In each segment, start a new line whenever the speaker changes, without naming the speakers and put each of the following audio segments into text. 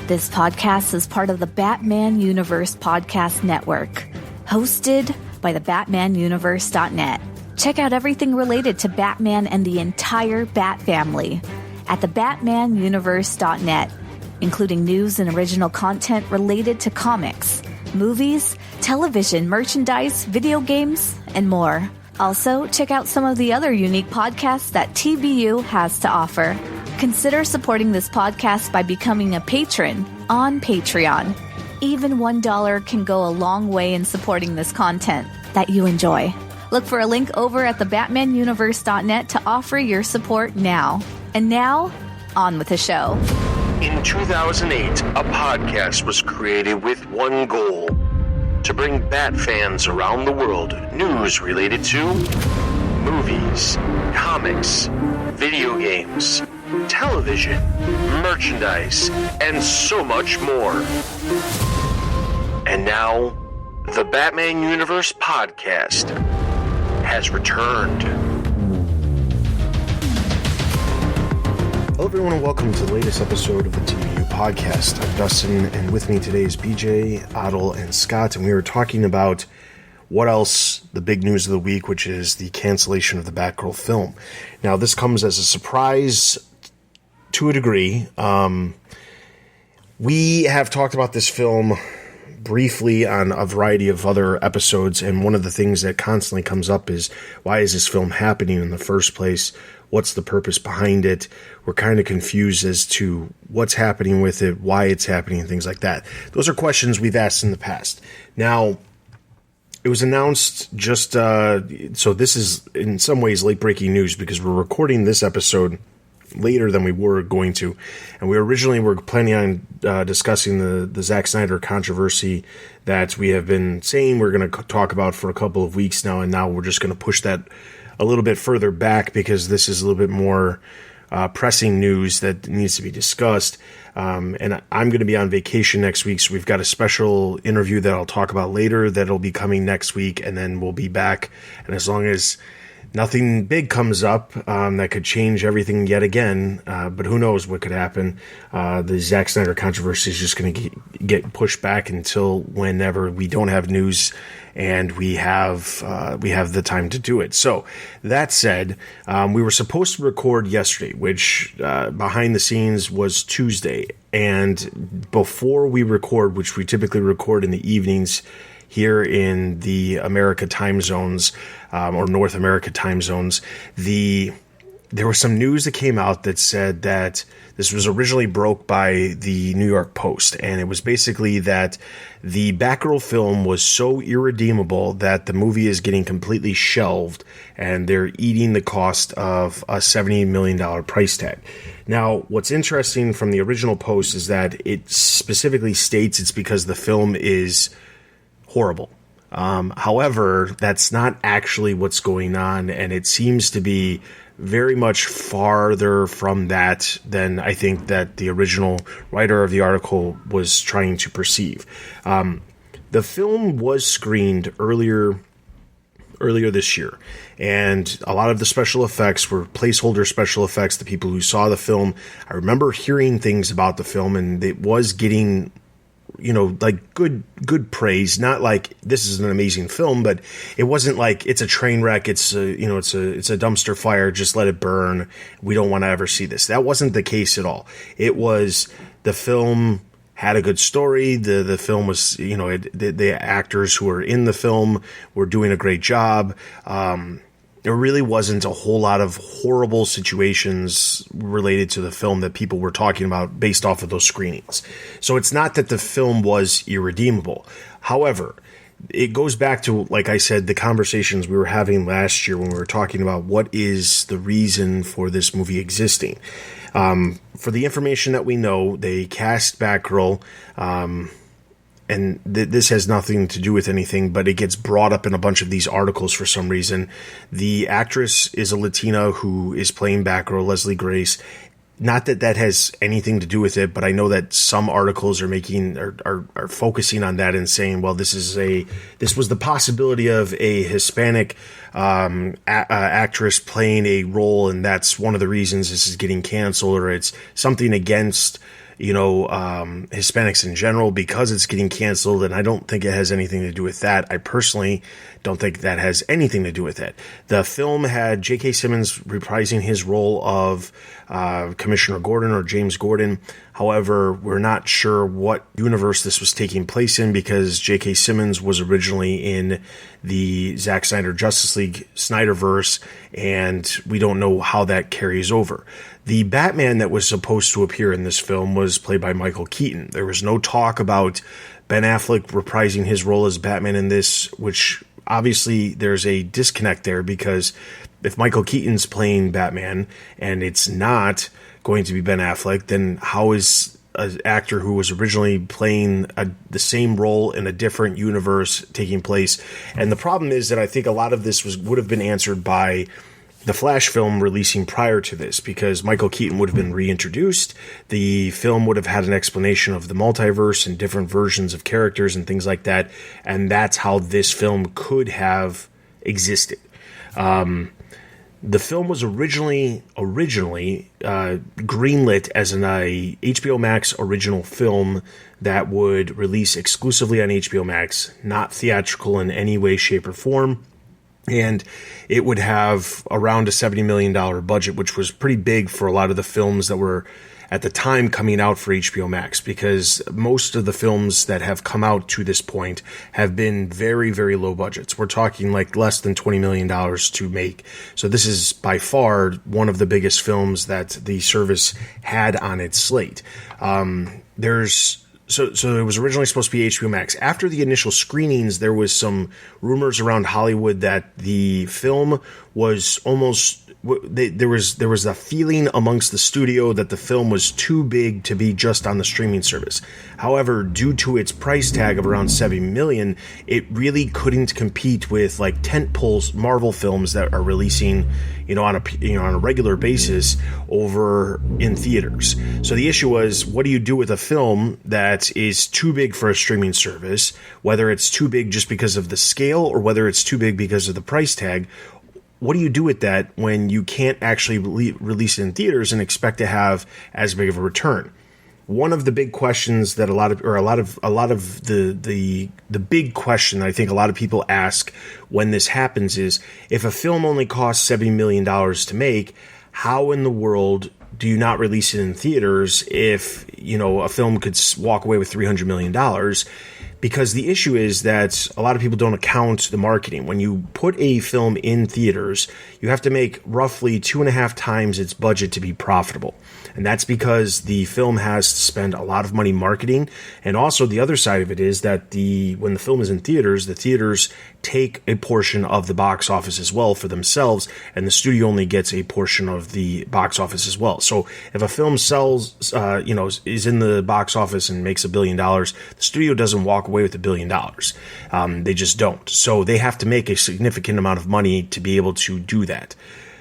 This podcast is part of the Batman Universe Podcast Network, hosted by the BatmanUniverse.net. Check out everything related to Batman and the entire Bat family at the BatmanUniverse.net, including news and original content related to comics, movies, television, merchandise, video games, and more. Also, check out some of the other unique podcasts that TBU has to offer. Consider supporting this podcast by becoming a patron on Patreon. Even $1 can go a long way in supporting this content that you enjoy. Look for a link over at the BatmanUniverse.net to offer your support now. And now, on with the show.
In 2008, a podcast was created with one goal: to bring Bat fans around the world news related to movies, comics, video games, television, merchandise, and so much more. And now, the Batman Universe Podcast has returned.
Hello everyone and welcome to the latest episode of the TBU Podcast. I'm Dustin, and with me today is BJ, Adel, and Scott, and we are talking about what else, the big news of the week, which is the cancellation of the Batgirl film. Now, this comes as a surprise to a degree. We have talked about this film briefly on a variety of other episodes, and one of the things that constantly comes up is, why is this film happening in the first place? What's the purpose behind it? We're kind of confused as to what's happening with it, why it's happening, and things like that. Those are questions we've asked in the past. Now, it was announced just, so this is in some ways late-breaking news because we're recording this episode later than we were going to, and we originally were planning on discussing the Zack Snyder controversy that we have been saying we're going to talk about for a couple of weeks now, and now we're just going to push that a little bit further back because this is a little bit more pressing news that needs to be discussed. And I'm going to be on vacation next week, so we've got a special interview that I'll talk about later that'll be coming next week, and then we'll be back. And as long as nothing big comes up that could change everything yet again, but who knows what could happen. The Zack Snyder controversy is just going to get pushed back until whenever we don't have news and we have the time to do it. So that said, we were supposed to record yesterday, which behind the scenes was Tuesday. And before we record, which we typically record in the evenings here in the America time zones, or North America time zones, there was some news that came out that said that this was originally broke by the New York Post, and it was basically that the Batgirl film was so irredeemable that the movie is getting completely shelved, and they're eating the cost of a $70 million price tag. Now, what's interesting from the original post is that it specifically states it's because the film is horrible. However, that's not actually what's going on, and it seems to be very much farther from that than I think that the original writer of the article was trying to perceive. The film was screened earlier this year, and a lot of the special effects were placeholder special effects. The people who saw the film, I remember hearing things about the film, and it was getting, like good praise. Not like this is an amazing film, but it wasn't like it's a train wreck. It's a dumpster fire. Just let it burn. We don't want to ever see this. That wasn't the case at all. It was, the film had a good story. The film was, the actors who were in the film were doing a great job. There really wasn't a whole lot of horrible situations related to the film that people were talking about based off of those screenings. So it's not that the film was irredeemable. However, it goes back to, like I said, the conversations we were having last year when we were talking about what is the reason for this movie existing. For the information that we know, they cast Batgirl, and this has nothing to do with anything, but it gets brought up in a bunch of these articles for some reason. The actress is a Latina who is playing Batgirl, Leslie Grace. Not that that has anything to do with it, but I know that some articles are focusing on that and saying, well, this was the possibility of a Hispanic actress playing a role, and that's one of the reasons this is getting canceled, or it's something against Hispanics in general because it's getting canceled, and I don't think it has anything to do with that. I personally don't think that has anything to do with it. The film had J.K. Simmons reprising his role of Commissioner Gordon or James Gordon. However, we're not sure what universe this was taking place in because J.K. Simmons was originally in the Zack Snyder Justice League Snyderverse, and we don't know how that carries over. The Batman that was supposed to appear in this film was played by Michael Keaton. There was no talk about Ben Affleck reprising his role as Batman in this, which obviously there's a disconnect there because if Michael Keaton's playing Batman and it's not going to be Ben Affleck, then how is an actor who was originally playing the same role in a different universe taking place? And the problem is that I think a lot of this would have been answered by the Flash film releasing prior to this, because Michael Keaton would have been reintroduced. The film would have had an explanation of the multiverse and different versions of characters and things like that. And that's how this film could have existed. The film was originally greenlit as an HBO Max original film that would release exclusively on HBO Max, not theatrical in any way, shape, or form. And it would have around a $70 million budget, which was pretty big for a lot of the films that were at the time coming out for HBO Max, because most of the films that have come out to this point have been very, very low budgets. We're talking like less than $20 million to make. So this is by far one of the biggest films that the service had on its slate. So it was originally supposed to be HBO Max. After the initial screenings, there was some rumors around Hollywood that the film was almost... There was a feeling amongst the studio that the film was too big to be just on the streaming service. However, due to its price tag of around $70 million, it really couldn't compete with like tentpole Marvel films that are releasing, on a regular basis over in theaters. So the issue was, what do you do with a film that is too big for a streaming service, whether it's too big just because of the scale or whether it's too big because of the price tag? What do you do with that when you can't actually release it in theaters and expect to have as big of a return? One of the big questions that the big question I think a lot of people ask when this happens is, if a film only costs $70 million to make, how in the world do you not release it in theaters if, a film could walk away with $300 million? Because the issue is that a lot of people don't account the marketing. When you put a film in theaters, you have to make roughly 2.5 times its budget to be profitable. And that's because the film has to spend a lot of money marketing. And also the other side of it is that when the film is in theaters, the theaters take a portion of the box office as well for themselves, and the studio only gets a portion of the box office as well. So if a film sells, is in the box office and makes $1 billion, the studio doesn't walk away with $1 billion. They just don't. So they have to make a significant amount of money to be able to do that.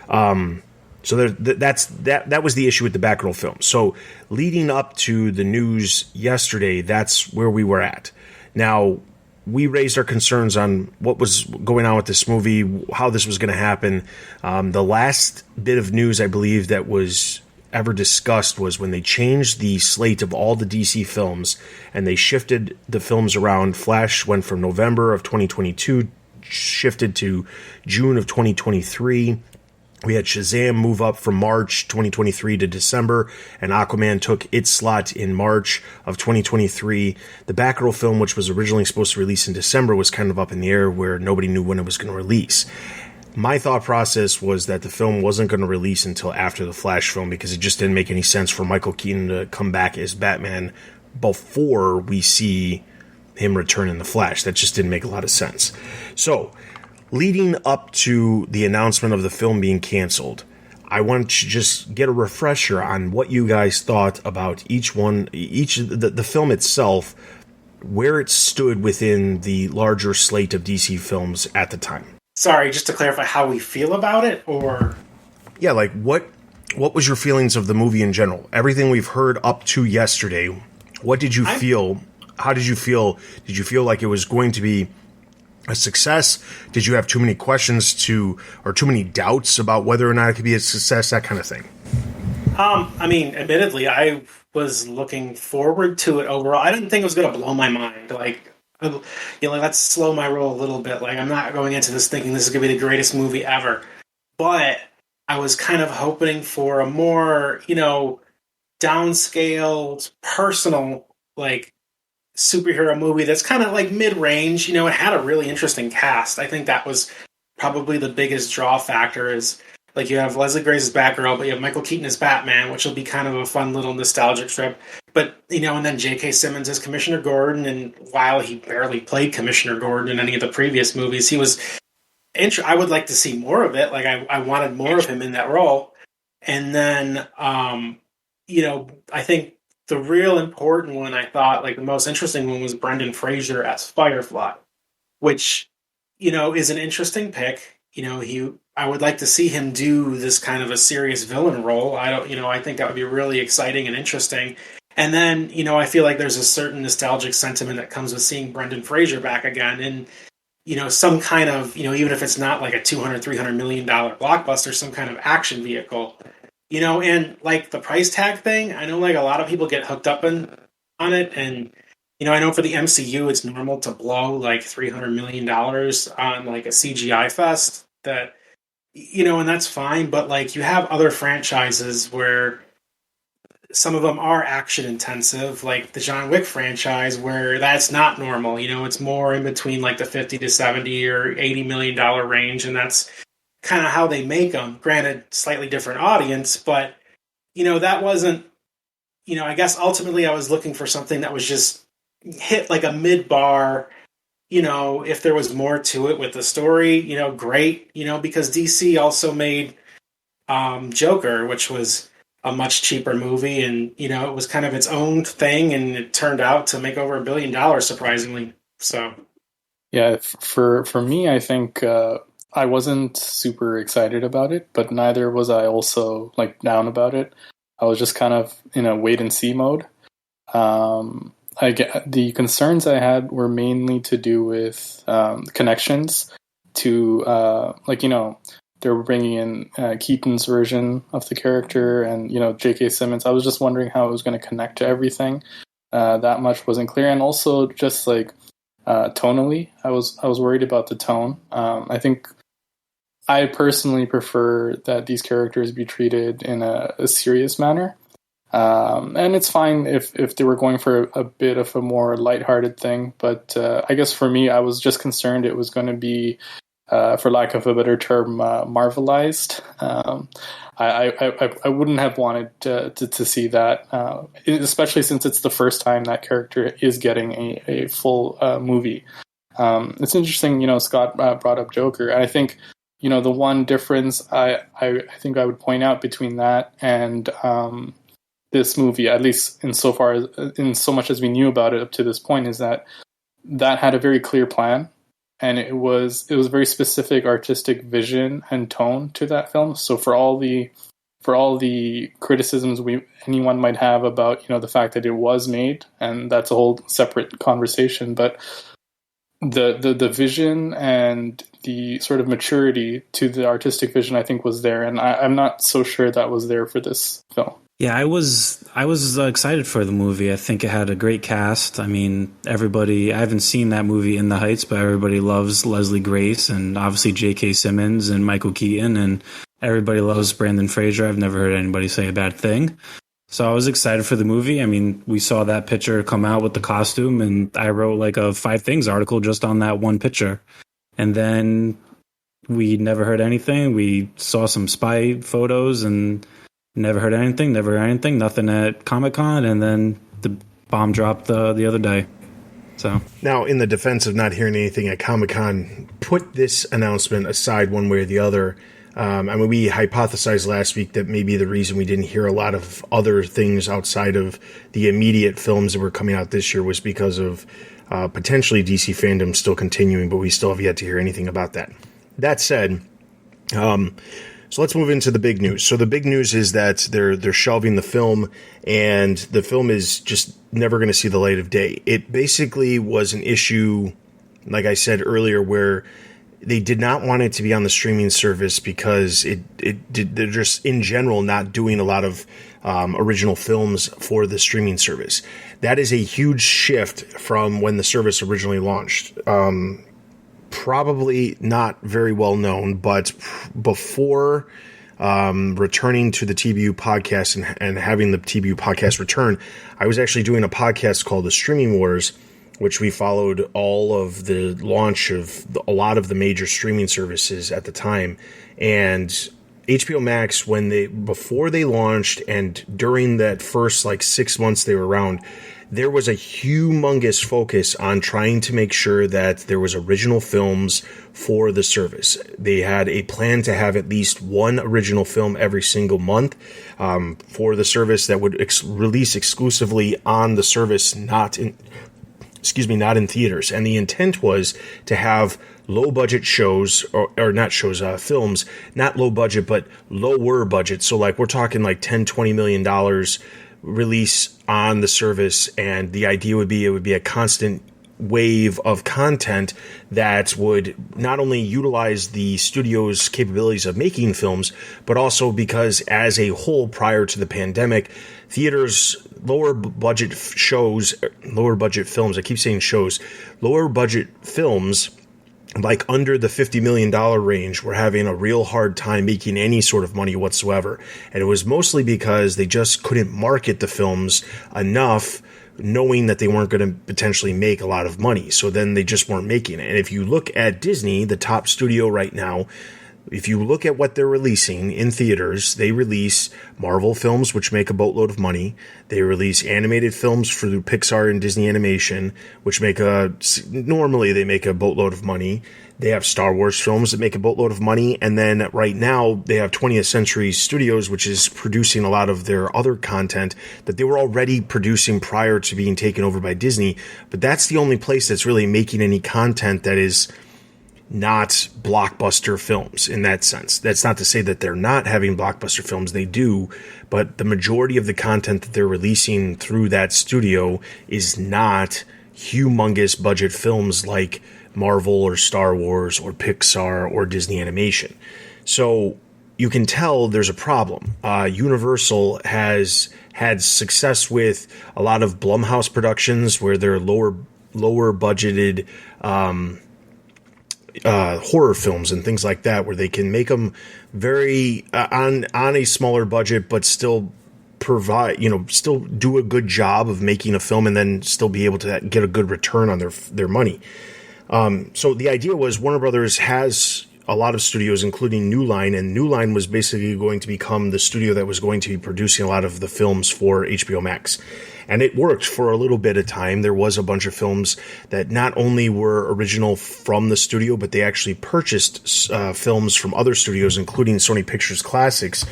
So that was the issue with the Batgirl film. So leading up to the news yesterday, that's where we were at. Now, we raised our concerns on what was going on with this movie, how this was going to happen. The last bit of news, I believe, that was ever discussed was when they changed the slate of all the DC films and they shifted the films around. Flash went from November of 2022, shifted to June of 2023. We had Shazam move up from March 2023 to December, and Aquaman took its slot in March of 2023. The Batgirl film, which was originally supposed to release in December, was kind of up in the air where nobody knew when it was going to release. My thought process was that the film wasn't going to release until after the Flash film because it just didn't make any sense for Michael Keaton to come back as Batman before we see him return in the Flash. That just didn't make a lot of sense. So, leading up to the announcement of the film being canceled, I want to just get a refresher on what you guys thought about the film itself, where it stood within the larger slate of DC films at the time.
Sorry, just to clarify how we feel about it, or...
Yeah, like what was your feelings of the movie in general? Everything we've heard up to yesterday, what did you feel? How did you feel? Did you feel like it was going to be a success? Did you have too many questions or too many doubts about whether or not it could be a success, that kind of thing?
I mean, admittedly, I was looking forward to it overall. I didn't think it was going to blow my mind. Let's slow my roll a little bit. Like, I'm not going into this thinking this is going to be the greatest movie ever. But I was kind of hoping for a more, downscaled, personal, like, superhero movie that's kind of like mid-range. It had a really interesting cast. I think that was probably the biggest draw factor is, like, you have Leslie Grace as Batgirl, but you have Michael Keaton as Batman, which will be kind of a fun little nostalgic trip. But, and then J.K. Simmons as Commissioner Gordon, and while he barely played Commissioner Gordon in any of the previous movies, he was... I would like to see more of it. Like, I wanted more of him in that role. And then, I think the real important one, I thought, like, the most interesting one was Brendan Fraser as Firefly, which, is an interesting pick. I would like to see him do this kind of a serious villain role. I think that would be really exciting and interesting. And then, I feel like there's a certain nostalgic sentiment that comes with seeing Brendan Fraser back again. And, some kind of, even if it's not like a $200-300 million blockbuster, some kind of action vehicle, and like the price tag thing, I know like a lot of people get hooked up on it. And, I know for the MCU, it's normal to blow like $300 million on like a CGI fest that, and that's fine. But like you have other franchises where some of them are action intensive, like the John Wick franchise, where that's not normal. It's more in between like the 50 to 70 or $80 million range. And that's kind of how they make them. Granted, slightly different audience, but, that wasn't, I guess ultimately I was looking for something that was just hit like a mid bar. If there was more to it with the story, great, because DC also made Joker, which was a much cheaper movie, and it was kind of its own thing, and it turned out to make over $1 billion, surprisingly. So,
yeah, for me, I think I wasn't super excited about it, but neither was I also like down about it. I was just kind of in a wait and see mode. The concerns I had were mainly to do with connections to they were bringing in Keaton's version of the character and, J.K. Simmons. I was just wondering how it was going to connect to everything. That much wasn't clear. And also just like tonally, I was worried about the tone. I think I personally prefer that these characters be treated in a serious manner. And it's fine if they were going for a bit of a more lighthearted thing. But I guess for me, I was just concerned it was going to be, for lack of a better term, Marvelized. I wouldn't have wanted to see that, especially since it's the first time that character is getting a full movie. It's interesting, Scott brought up Joker. And I think, the one difference I think I would point out between that and this movie, at least in so much as we knew about it up to this point, is that had a very clear plan. And it was a very specific artistic vision and tone to that film. So for all the criticisms anyone might have about the fact that it was made, and that's a whole separate conversation, but the vision and the sort of maturity to the artistic vision, I think, was there, and I'm not so sure that was there for this film.
Yeah, I was excited for the movie. I think it had a great cast. I mean, everybody, I haven't seen that movie In the Heights, but everybody loves Leslie Grace and obviously J.K. Simmons and Michael Keaton, and everybody loves Brendan Fraser. I've never heard anybody say a bad thing. So I was excited for the movie. I mean, we saw that picture come out with the costume, and I wrote like a 5 things article just on that one picture. And then we never heard anything. We saw some spy photos and never heard anything, nothing at Comic-Con, and then the bomb dropped the other day. So
now, in the defense of not hearing anything at Comic-Con, put this announcement aside one way or the other. We hypothesized last week that maybe the reason we didn't hear a lot of other things outside of the immediate films that were coming out this year was because of potentially DC fandom still continuing, but we still have yet to hear anything about that. That said, so let's move into the big news. So the big news is that they're shelving the film, and the film is just never going to see the light of day. It basically was an issue, like I said earlier, where they did not want it to be on the streaming service because they're just in general not doing a lot of original films for the streaming service. That is a huge shift from when the service originally launched. Probably not very well known, but before returning to the TBU podcast and having the TBU podcast return, I was actually doing a podcast called The Streaming Wars, which we followed all of the launch of a lot of the major streaming services at the time. And HBO Max, before they launched and during that first 6 months they were around, there was a humongous focus on trying to make sure that there was original films for the service. They had a plan to have at least one original film every single month for the service that would release exclusively on the service, not in theaters. And the intent was to have low budget shows or not shows, films, not low budget, but lower budget. So we're talking $10-20 million release on the service. And the idea would be, it would be a constant wave of content that would not only utilize the studio's capabilities of making films, but also because as a whole, prior to the pandemic, theaters, lower budget films, under the $50 million range, were having a real hard time making any sort of money whatsoever. And it was mostly because they just couldn't market the films enough, knowing that they weren't going to potentially make a lot of money. So then they just weren't making it. And if you look at Disney, the top studio right now, if you look at what they're releasing in theaters, they release Marvel films, which make a boatload of money. They release animated films through Pixar and Disney Animation, which normally they make a boatload of money. They have Star Wars films that make a boatload of money. And then right now they have 20th Century Studios, which is producing a lot of their other content that they were already producing prior to being taken over by Disney. But that's the only place that's really making any content that is not blockbuster films in that sense. That's not to say that they're not having blockbuster films. They do, but the majority of the content that they're releasing through that studio is not humongous budget films like Marvel or Star Wars or Pixar or Disney Animation. So you can tell there's a problem. Universal has had success with a lot of Blumhouse productions where they're lower budgeted horror films and things like that, where they can make them very on a smaller budget, but still provide, still do a good job of making a film and then still be able to get a good return on their money. So the idea was Warner Brothers has a lot of studios, including New Line, and New Line was basically going to become the studio that was going to be producing a lot of the films for HBO Max. And it worked for a little bit of time. There was a bunch of films that not only were original from the studio, but they actually purchased films from other studios, including Sony Pictures Classics,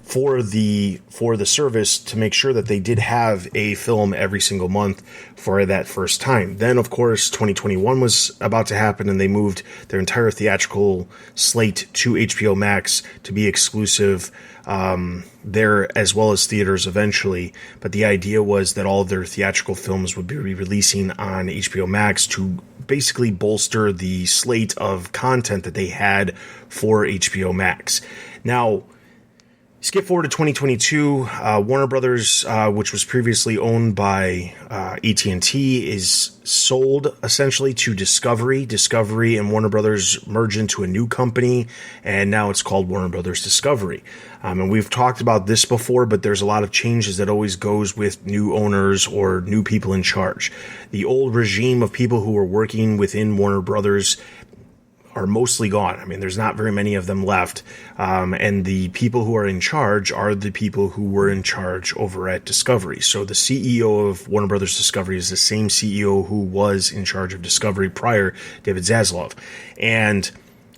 for the service to make sure that they did have a film every single month for that first time. Then, of course, 2021 was about to happen, and they moved their entire theatrical slate to HBO Max to be exclusive there, as well as theaters eventually. But the idea was that all of their theatrical films would be releasing on HBO Max to basically bolster the slate of content that they had for HBO Max. Now, skip forward to 2022, Warner Brothers, which was previously owned by AT&T, is sold essentially to Discovery. Discovery and Warner Brothers merge into a new company, and now it's called Warner Brothers Discovery. And we've talked about this before, but there's a lot of changes that always goes with new owners or new people in charge. The old regime of people who were working within Warner Brothers are mostly gone. I mean, there's not very many of them left. And the people who are in charge are the people who were in charge over at Discovery. So the CEO of Warner Brothers Discovery is the same CEO who was in charge of Discovery prior, David Zaslav. And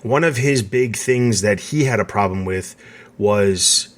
one of his big things that he had a problem with was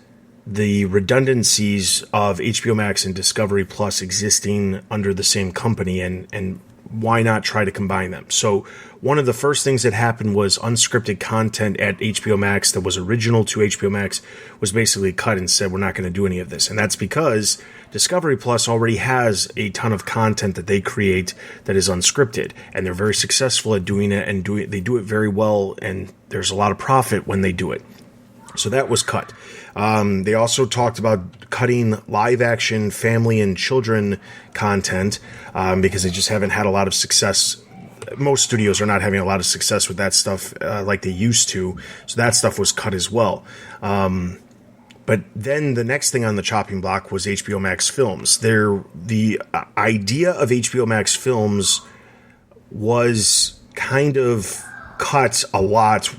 the redundancies of HBO Max and Discovery Plus existing under the same company. And why not try to combine them? So one of the first things that happened was unscripted content at HBO Max that was original to HBO Max was basically cut and said, we're not going to do any of this. And that's because Discovery Plus already has a ton of content that they create that is unscripted, and they're very successful at doing it, and they do it very well, and there's a lot of profit when they do it. So that was cut. They also talked about cutting live action family and children content because they just haven't had a lot of success. Most studios are not having a lot of success with that stuff like they used to. So that stuff was cut as well. But then the next thing on the chopping block was HBO Max Films. The idea of HBO Max Films was kind of cut a lot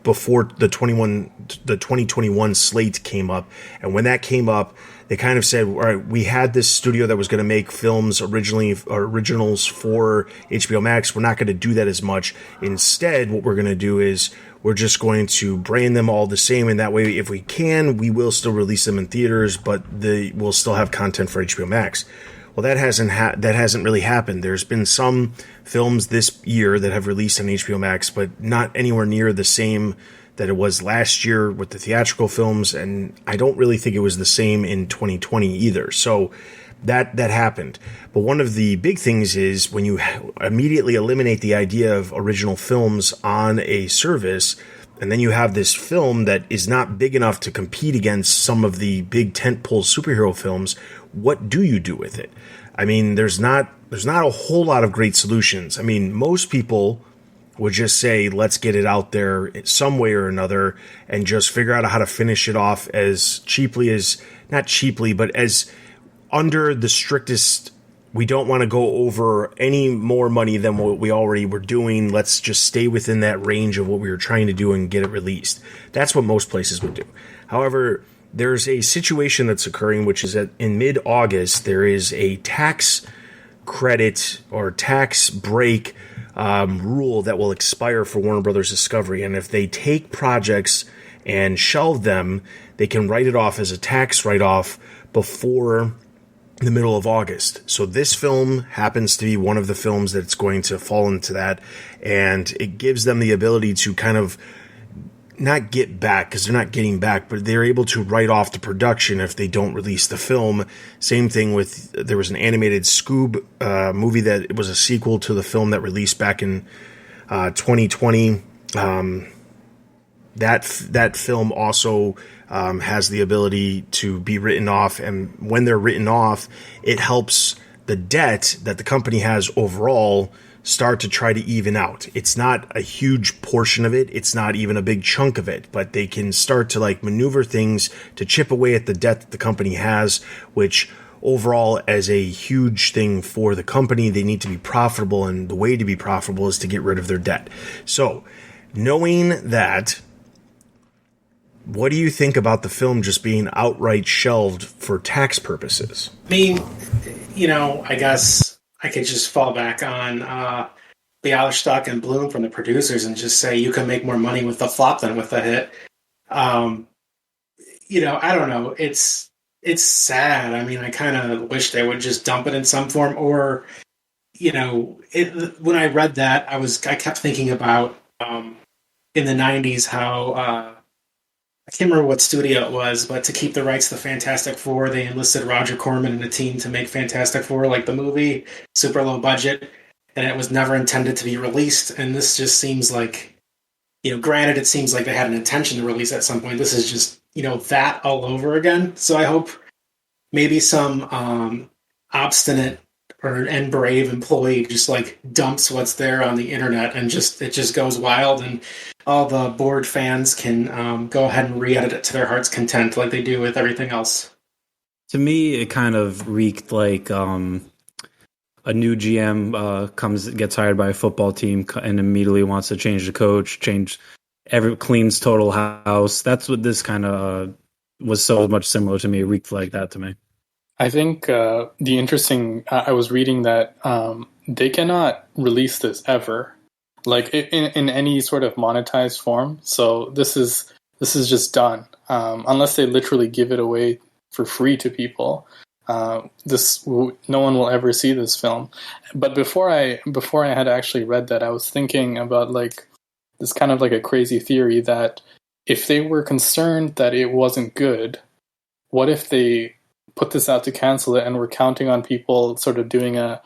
before the 2021 slate came up. And when that came up, they kind of said, all right, we had this studio that was going to make films originals for HBO Max. We're not going to do that as much. Instead, what we're going to do is we're just going to brand them all the same. And that way, if we can, we will still release them in theaters, but we'll still have content for HBO Max. Well, that hasn't really happened. There's been some films this year that have released on HBO Max, but not anywhere near the same that it was last year with the theatrical films, and I don't really think it was the same in 2020 either. So that happened. But one of the big things is when you immediately eliminate the idea of original films on a service, and then you have this film that is not big enough to compete against some of the big tentpole superhero films, what do you do with it? I mean, there's not a whole lot of great solutions. I mean, most people would just say, let's get it out there some way or another and just figure out how to finish it off as cheaply as, not cheaply, but as under the strictest, we don't want to go over any more money than what we already were doing. Let's just stay within that range of what we were trying to do and get it released. That's what most places would do. However, there's a situation that's occurring, which is that in mid-August, there is a tax credit or tax break rule that will expire for Warner Brothers Discovery. And if they take projects and shelve them, they can write it off as a tax write-off before the middle of August. So this film happens to be one of the films that's going to fall into that. And it gives them the ability to kind of not get back, because they're not getting back, but they're able to write off the production if they don't release the film. Same thing with, there was an animated Scoob movie that it was a sequel to the film that released back in 2020. That film also has the ability to be written off, and when they're written off, it helps the debt that the company has overall start to try to even out. It's not a huge portion of it. It's not even a big chunk of it, but they can start to like maneuver things to chip away at the debt that the company has, which overall as a huge thing for the company, they need to be profitable. And the way to be profitable is to get rid of their debt. So knowing that, what do you think about the film just being outright shelved for tax purposes?
I mean, I guess I could just fall back on Bialystock and Bloom from the producers and just say you can make more money with the flop than with the hit. I don't know. It's sad. I mean, I kind of wish they would just dump it in some form, or, when I read that, I kept thinking about in the 90s how I can't remember what studio it was, but to keep the rights to Fantastic Four, they enlisted Roger Corman and a team to make Fantastic Four, like the movie, super low budget, and it was never intended to be released. And this just seems like, granted, it seems like they had an intention to release at some point. This is just, that all over again. So I hope maybe some obstinate and brave employee just like dumps what's there on the internet and it just goes wild, and all the bored fans can go ahead and re-edit it to their heart's content like they do with everything else.
To me, it kind of reeked like a new GM gets hired by a football team and immediately wants to change the coach, cleans total house. That's what this kind of was so much similar to me. It reeked like that to me.
I think I was reading that they cannot release this ever, like in any sort of monetized form. So this is just done, unless they literally give it away for free to people. no one will ever see this film. But before I had actually read that, I was thinking about like this kind of like a crazy theory that if they were concerned that it wasn't good, what if they put this out to cancel it and we're counting on people sort of doing a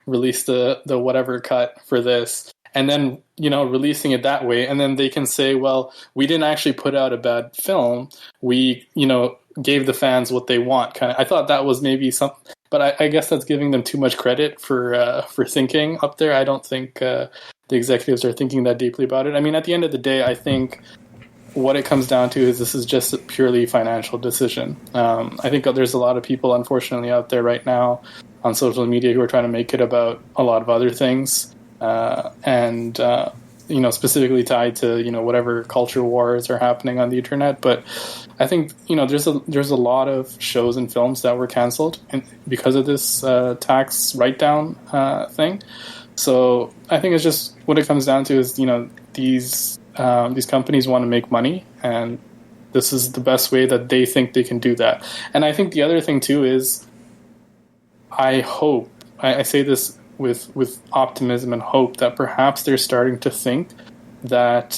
release the whatever cut for this, and then, you know, releasing it that way, and then they can say, well, we didn't actually put out a bad film, we, you know, gave the fans what they want, kind of. I thought that was maybe something, but I guess that's giving them too much credit for thinking up there. I don't think the executives are thinking that deeply about it. I mean, at the end of the day, I think what it comes down to is this is just a purely financial decision. I think there's a lot of people, unfortunately, out there right now on social media who are trying to make it about a lot of other things, and you know, specifically tied to, you know, whatever culture wars are happening on the internet. But I think, you know, there's a lot of shows and films that were canceled because of this tax write-down thing. So I think it's just what it comes down to is, you know, these companies want to make money, and this is the best way that they think they can do that. And I think the other thing too is, I hope, I say this with optimism and hope, that perhaps they're starting to think that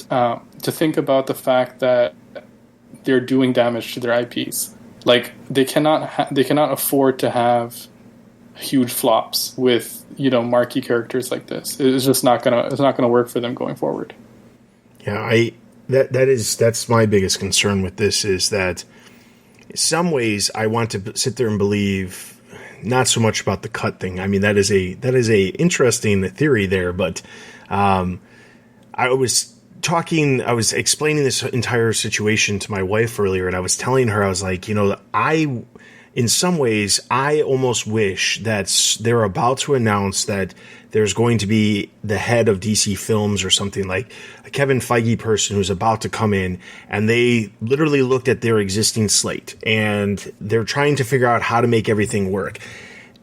to think about the fact that they're doing damage to their IPs. Like they cannot afford to have huge flops with, you know, marquee characters like this. It's just not gonna work for them going forward.
Yeah, that's my biggest concern with this, is that in some ways I want to sit there and believe not so much about the cut thing. I mean, that is a interesting theory there, but I was explaining this entire situation to my wife earlier, and I was telling her, I was like, you know, in some ways, I almost wish that they're about to announce that there's going to be the head of DC Films or something, like a Kevin Feige person who's about to come in, and they literally looked at their existing slate and they're trying to figure out how to make everything work.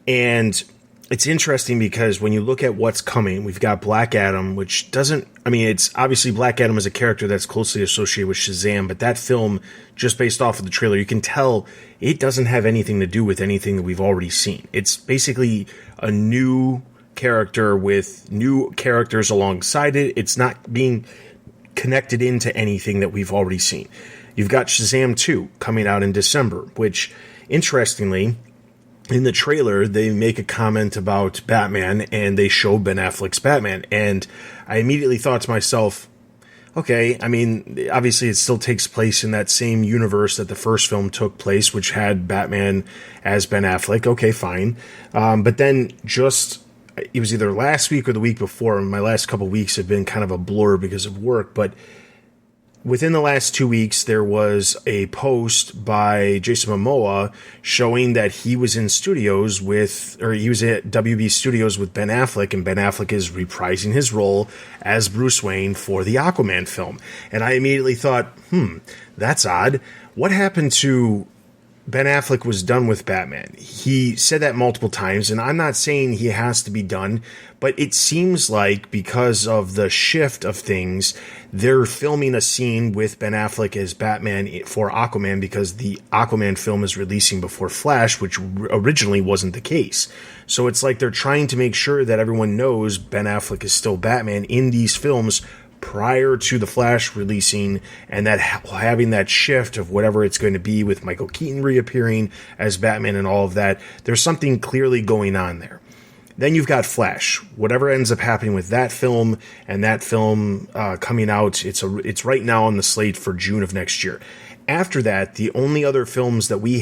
And it's interesting because when you look at what's coming, we've got Black Adam, which doesn't, I mean, it's obviously Black Adam is a character that's closely associated with Shazam, but that film, just based off of the trailer, you can tell it doesn't have anything to do with anything that we've already seen. It's basically a new character with new characters alongside it. It's not being connected into anything that we've already seen. You've got Shazam 2 coming out in December, which, interestingly, in the trailer, they make a comment about Batman, and they show Ben Affleck's Batman. And I immediately thought to myself, okay, I mean, obviously it still takes place in that same universe that the first film took place, which had Batman as Ben Affleck. Okay, fine. But then it was either last week or the week before. My last couple of weeks have been kind of a blur because of work, but within the last 2 weeks, there was a post by Jason Momoa showing that he was in studios he was at WB Studios with Ben Affleck, and Ben Affleck is reprising his role as Bruce Wayne for the Aquaman film. And I immediately thought, that's odd. What happened to Ben Affleck was done with Batman? He said that multiple times, and I'm not saying he has to be done, but it seems like because of the shift of things, they're filming a scene with Ben Affleck as Batman for Aquaman because the Aquaman film is releasing before Flash, which originally wasn't the case. So it's like they're trying to make sure that everyone knows Ben Affleck is still Batman in these films prior to the Flash releasing, and that having that shift of whatever it's going to be with Michael Keaton reappearing as Batman and all of that. There's something clearly going on there. Then you've got Flash. Whatever ends up happening with that film, and that film coming out, it's right now on the slate for June of next year. After that, the only other films that we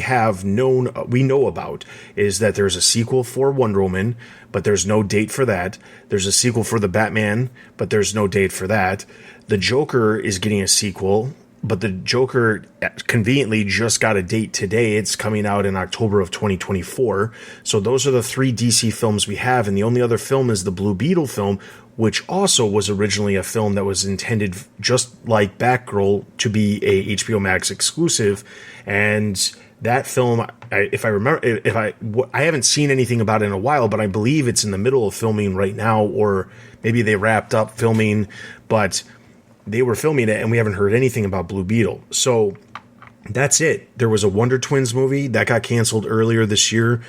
know about is that there's a sequel for Wonder Woman, but there's no date for that. There's a sequel for The Batman, but there's no date for that. The Joker is getting a sequel, but the Joker conveniently just got a date today. It's coming out in October of 2024. So those are the 3 DC films we have, and the only other film is the Blue Beetle film, which also was originally a film that was intended, just like Batgirl, to be a HBO Max exclusive. And that film, if I remember, I haven't seen anything about it in a while, but I believe it's in the middle of filming right now, or maybe they wrapped up filming, but they were filming it and we haven't heard anything about Blue Beetle. So that's it. There was a Wonder Twins movie that got canceled earlier this year.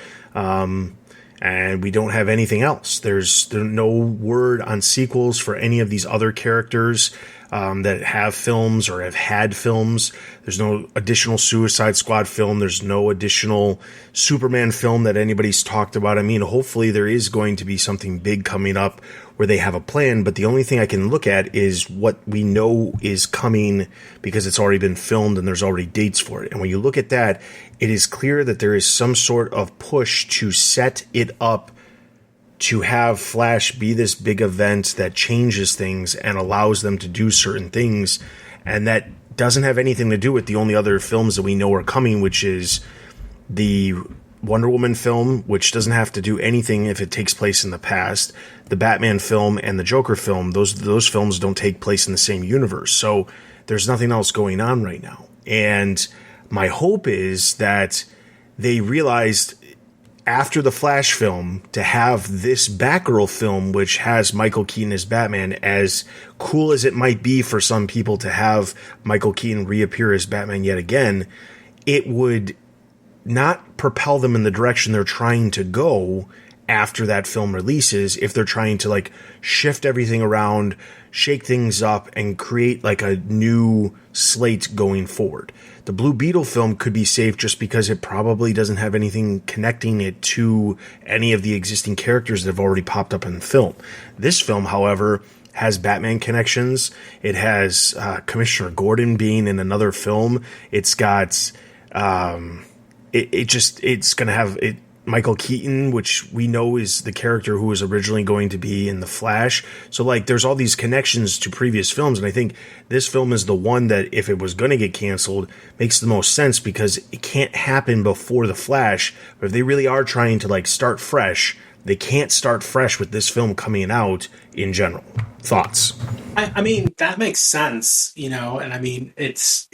And we don't have anything else. There's no word on sequels for any of these other characters that have films or have had films. There's no additional Suicide Squad film. There's no additional Superman film that anybody's talked about. I mean, hopefully there is going to be something big coming up where they have a plan, but the only thing I can look at is what we know is coming because it's already been filmed and there's already dates for it. And when you look at that, it is clear that there is some sort of push to set it up to have Flash be this big event that changes things and allows them to do certain things. And that doesn't have anything to do with the only other films that we know are coming, which is the Wonder Woman film, which doesn't have to do anything if it takes place in the past. The Batman film and the Joker film, those films don't take place in the same universe. So there's nothing else going on right now. And my hope is that they realized after the Flash film to have this Batgirl film, which has Michael Keaton as Batman, as cool as it might be for some people to have Michael Keaton reappear as Batman yet again, it would not propel them in the direction they're trying to go after that film releases if they're trying to like shift everything around, shake things up, and create like a new slate going forward. The Blue Beetle film could be safe just because it probably doesn't have anything connecting it to any of the existing characters that have already popped up in the film. This film, however, has Batman connections. It has Commissioner Gordon being in another film. It's got it's going to have Michael Keaton, which we know is the character who was originally going to be in The Flash. So, like, there's all these connections to previous films, and I think this film is the one that, if it was going to get canceled, makes the most sense because it can't happen before The Flash. But if they really are trying to, like, start fresh, they can't start fresh with this film coming out in general. Thoughts?
I mean, that makes sense, you know, and I mean, it's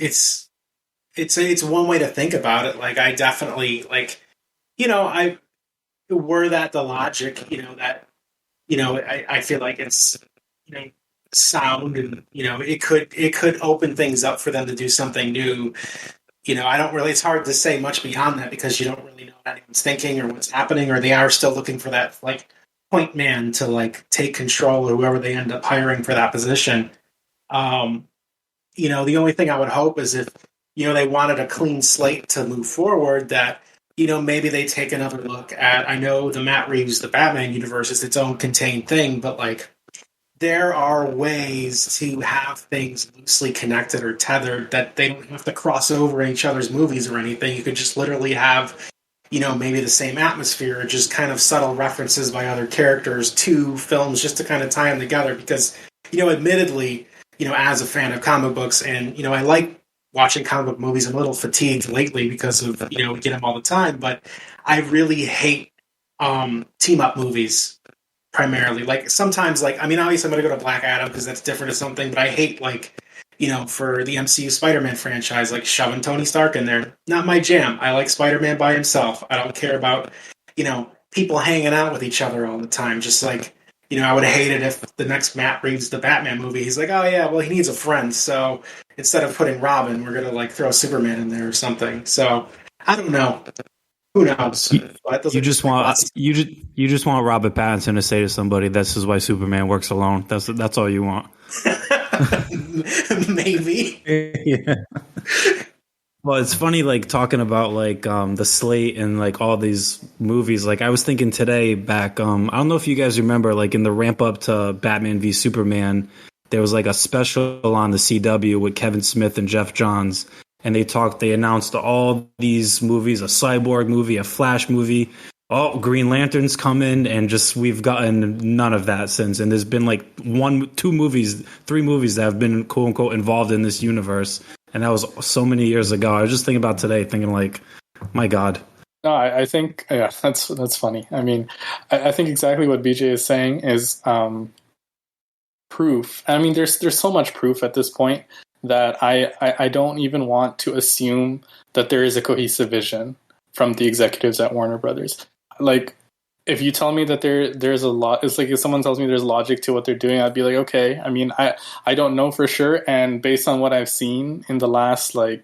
one way to think about it. Like, I definitely, like, you know, were that the logic, you know, that, you know, I feel like it's, you know, sound and, you know, it could open things up for them to do something new. You know, it's hard to say much beyond that because you don't really know what anyone's thinking or what's happening, or they are still looking for that, like, point man to, like, take control, or whoever they end up hiring for that position. You know, the only thing I would hope is if, you know, they wanted a clean slate to move forward, that, you know, maybe they take another look at, I know the Matt Reeves, the Batman universe is its own contained thing, but, like, there are ways to have things loosely connected or tethered that they don't have to cross over in each other's movies or anything. You could just literally have, you know, maybe the same atmosphere, or just kind of subtle references by other characters to films just to kind of tie them together. Because, you know, admittedly, you know, as a fan of comic books, and, you know, I like watching comic book movies. I'm a little fatigued lately because of, you know, we get them all the time, but I really hate team up movies primarily. Like, sometimes, like, I mean, obviously I'm going to go to Black Adam because that's different or something, but I hate, like, you know, for the MCU Spider-Man franchise, like, shoving Tony Stark in there. Not my jam. I like Spider-Man by himself. I don't care about, you know, people hanging out with each other all the time. Just like, you know, I would have hated if the next Matt Reeves, the Batman movie, he's like, oh yeah, well, he needs a friend, so instead of putting Robin, we're going to, like, throw Superman in there or something. So, I don't know. Who knows?
You just want Robert Pattinson to say to somebody, "This is why Superman works alone." That's all you want.
Maybe.
Yeah. Well, it's funny, like, talking about, like, the slate and, like, all these movies. Like, I was thinking today back, I don't know if you guys remember, like, in the ramp up to Batman v Superman, there was, like, a special on the CW with Kevin Smith and Jeff Johns. And they announced all these movies, a Cyborg movie, a Flash movie, all Green Lantern's coming, and just, we've gotten none of that since. And there's been, like, 1, 2 movies, 3 movies that have been, quote unquote, involved in this universe. And that was so many years ago. I was just thinking about today, thinking, like, my God.
No, I think, yeah, that's funny. I mean, I think exactly what BJ is saying is proof. I mean, there's so much proof at this point that I don't even want to assume that there is a cohesive vision from the executives at Warner Brothers. Like, if you tell me that there's a lot, it's like if someone tells me there's logic to what they're doing, I'd be like, okay. I mean, I don't know for sure, and based on what I've seen in the last, like,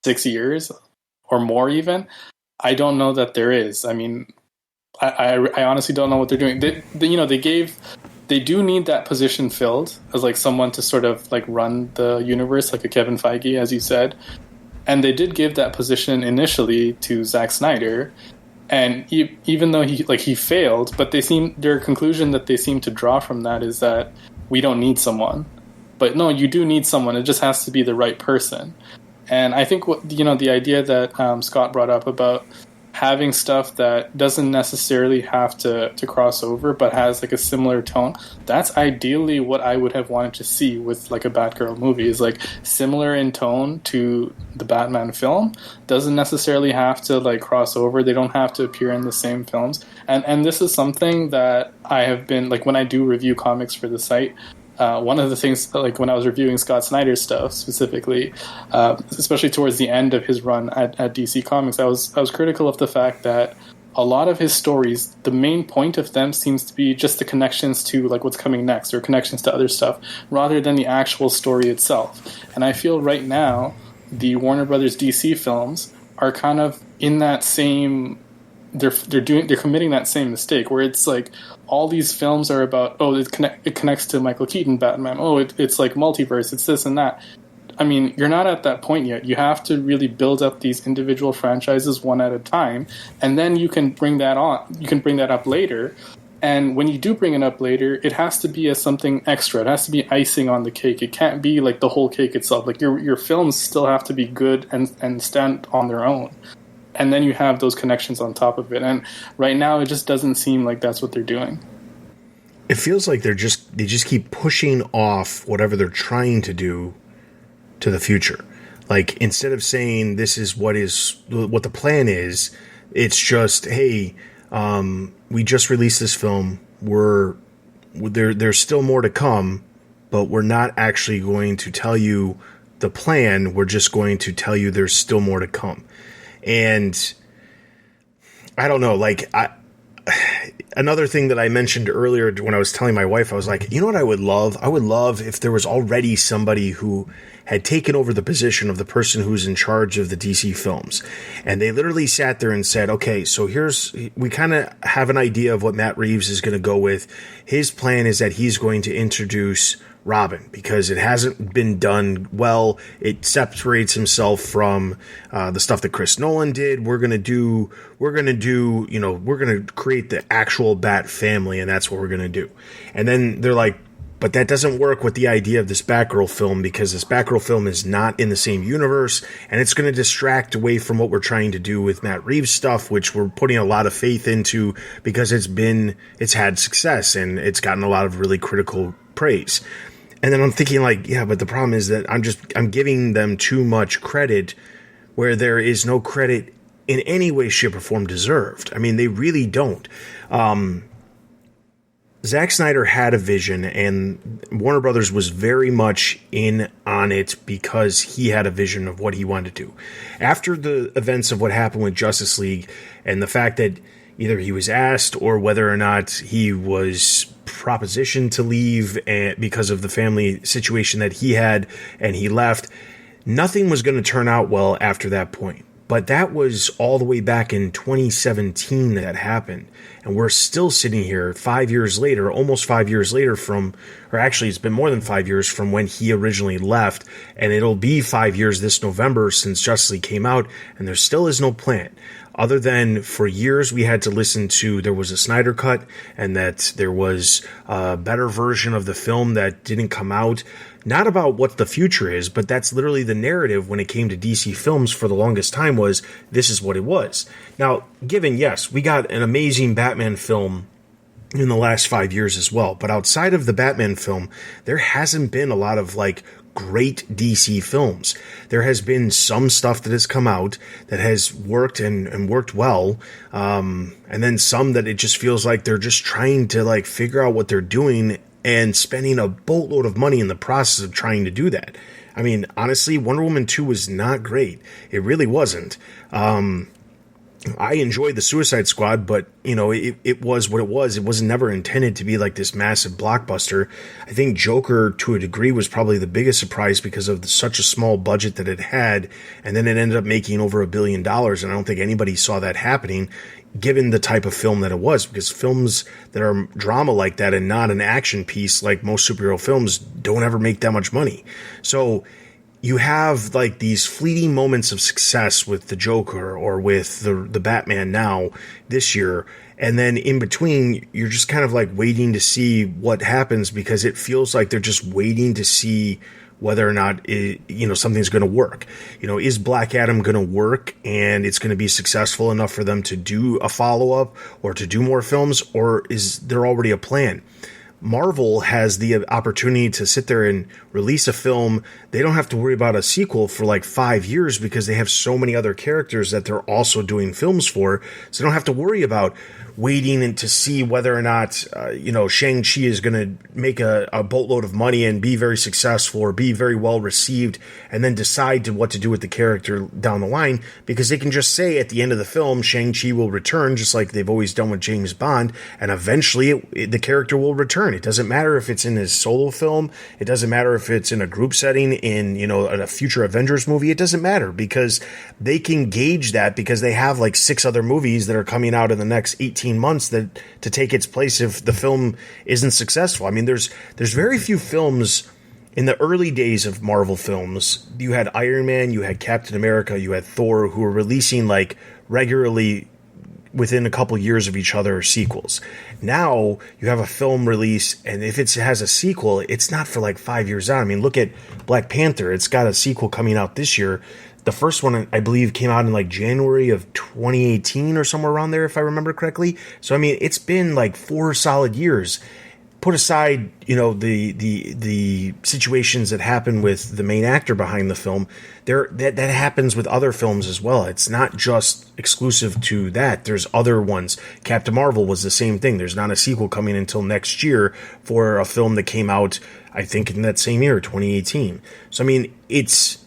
6 years or more even. I don't know that there is. I mean, I honestly don't know what they're doing. They do need that position filled as like someone to sort of like run the universe, like a Kevin Feige, as you said. And they did give that position initially to Zack Snyder, and even though he failed, but their conclusion that they seem to draw from that is that we don't need someone. But no, you do need someone. It just has to be the right person. And I think the idea that Scott brought up about having stuff that doesn't necessarily have to cross over but has like a similar tone, that's ideally what I would have wanted to see with like a Batgirl movie, is like similar in tone to the Batman film. Doesn't necessarily have to like cross over. They don't have to appear in the same films. And this is something that I have been like, when I do review comics for the site, one of the things, like when I was reviewing Scott Snyder's stuff specifically, especially towards the end of his run at DC Comics, I was critical of the fact that a lot of his stories, the main point of them seems to be just the connections to like what's coming next or connections to other stuff, rather than the actual story itself. And I feel right now the Warner Brothers DC films are kind of in that same. They're committing that same mistake where it's like all these films are about, oh, it connects to Michael Keaton Batman, oh, it's like multiverse, it's this and that. I mean, you're not at that point yet. You have to really build up these individual franchises one at a time, and then you can bring that up later. And when you do bring it up later, it has to be as something extra. It has to be icing on the cake. It can't be like the whole cake itself. Like your films still have to be good and stand on their own. And then you have those connections on top of it. And right now, it just doesn't seem like that's what they're doing.
It feels like they just keep pushing off whatever they're trying to do to the future. Like, instead of saying this is what the plan is, it's just, hey, we just released this film. There's still more to come, but we're not actually going to tell you the plan. We're just going to tell you there's still more to come. And I don't know, like, another thing that I mentioned earlier when I was telling my wife, I was like, you know what I would love? I would love if there was already somebody who had taken over the position of the person who's in charge of the DC films. And they literally sat there and said, okay, so we kind of have an idea of what Matt Reeves is going to go with. His plan is that he's going to introduce Robin, because it hasn't been done well. It separates himself from the stuff that Chris Nolan did. We're gonna create the actual Bat family, and that's what we're gonna do. And then they're like, but that doesn't work with the idea of this Batgirl film, because this Batgirl film is not in the same universe, and it's going to distract away from what we're trying to do with Matt Reeves stuff, which we're putting a lot of faith into because it's had success and it's gotten a lot of really critical praise. And then I'm thinking, like, yeah, but the problem is that I'm giving them too much credit where there is no credit in any way, shape, or form deserved. I mean, they really don't. Zack Snyder had a vision, and Warner Brothers was very much in on it because he had a vision of what he wanted to do. After the events of what happened with Justice League and the fact that either he was asked or whether or not he was propositioned to leave because of the family situation that he had, and he left, nothing was going to turn out well after that point. But that was all the way back in 2017 that happened. And we're still sitting here 5 years later, almost 5 years later or actually it's been more than 5 years from when he originally left. And it'll be 5 years this November since Justice League came out, and there still is no plan. Other than for years we had to listen to there was a Snyder cut and that there was a better version of the film that didn't come out. Not about what the future is, but that's literally the narrative when it came to DC films for the longest time was this is what it was. Now, given, yes, we got an amazing Batman film in the last 5 years as well, but outside of the Batman film, there hasn't been a lot of like great DC films. There has been some stuff that has come out that has worked and worked well, and then some that it just feels like they're just trying to like figure out what they're doing and spending a boatload of money in the process of trying to do that. I mean, honestly, Wonder Woman 2 was not great. It really wasn't. And I enjoyed the Suicide Squad, but it was what it was. It was never intended to be like this massive blockbuster. I think Joker, to a degree, was probably the biggest surprise because of such a small budget that it had, and then it ended up making over $1 billion. And I don't think anybody saw that happening, given the type of film that it was. Because films that are drama like that and not an action piece like most superhero films don't ever make that much money. So you have like these fleeting moments of success with the Joker or with the Batman now this year. And then in between, you're just kind of like waiting to see what happens, because it feels like they're just waiting to see whether or not something's going to work. Is Black Adam going to work and it's going to be successful enough for them to do a follow-up or to do more films, or is there already a plan? Marvel has the opportunity to sit there and release a film. They don't have to worry about a sequel for like 5 years because they have so many other characters that they're also doing films for. So they don't have to worry about waiting to see whether or not, Shang-Chi is going to make a boatload of money and be very successful or be very well received, and then decide what to do with the character down the line, because they can just say at the end of the film, Shang-Chi will return, just like they've always done with James Bond, and eventually the character will return. It doesn't matter if it's in his solo film. It doesn't matter if it's in a group setting in, a future Avengers movie. It doesn't matter, because they can gauge that, because they have like 6 other movies that are coming out in the next 18 months that to take its place if the film isn't successful. I mean, there's very few films in the early days of Marvel films. You had Iron Man, you had Captain America, you had Thor, who were releasing like regularly within a couple years of each other sequels. Now you have a film release, and if it has a sequel, it's not for like 5 years out. I mean, look at Black Panther. It's got a sequel coming out this year. The first one, I believe, came out in like January of 2018 or somewhere around there, if I remember correctly. So, I mean, it's been like 4 solid years. Put aside, the situations that happen with the main actor behind the film. That happens with other films as well. It's not just exclusive to that. There's other ones. Captain Marvel was the same thing. There's not a sequel coming until next year for a film that came out, I think, in that same year, 2018. So, I mean, it's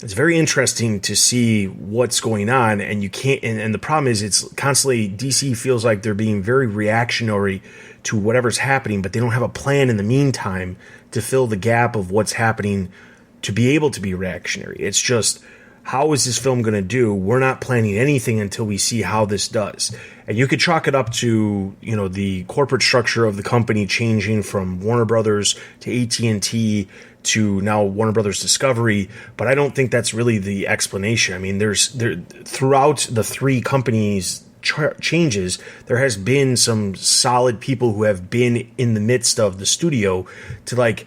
very interesting to see what's going on, and you can't. And the problem is, it's constantly DC feels like they're being very reactionary to whatever's happening, but they don't have a plan in the meantime to fill the gap of what's happening to be able to be reactionary. It's just, how is this film going to do? We're not planning anything until we see how this does. And you could chalk it up to, the corporate structure of the company changing from Warner Brothers to AT&T to now Warner Brothers Discovery, but I don't think that's really the explanation. I mean, throughout the 3 companies' changes, there has been some solid people who have been in the midst of the studio to like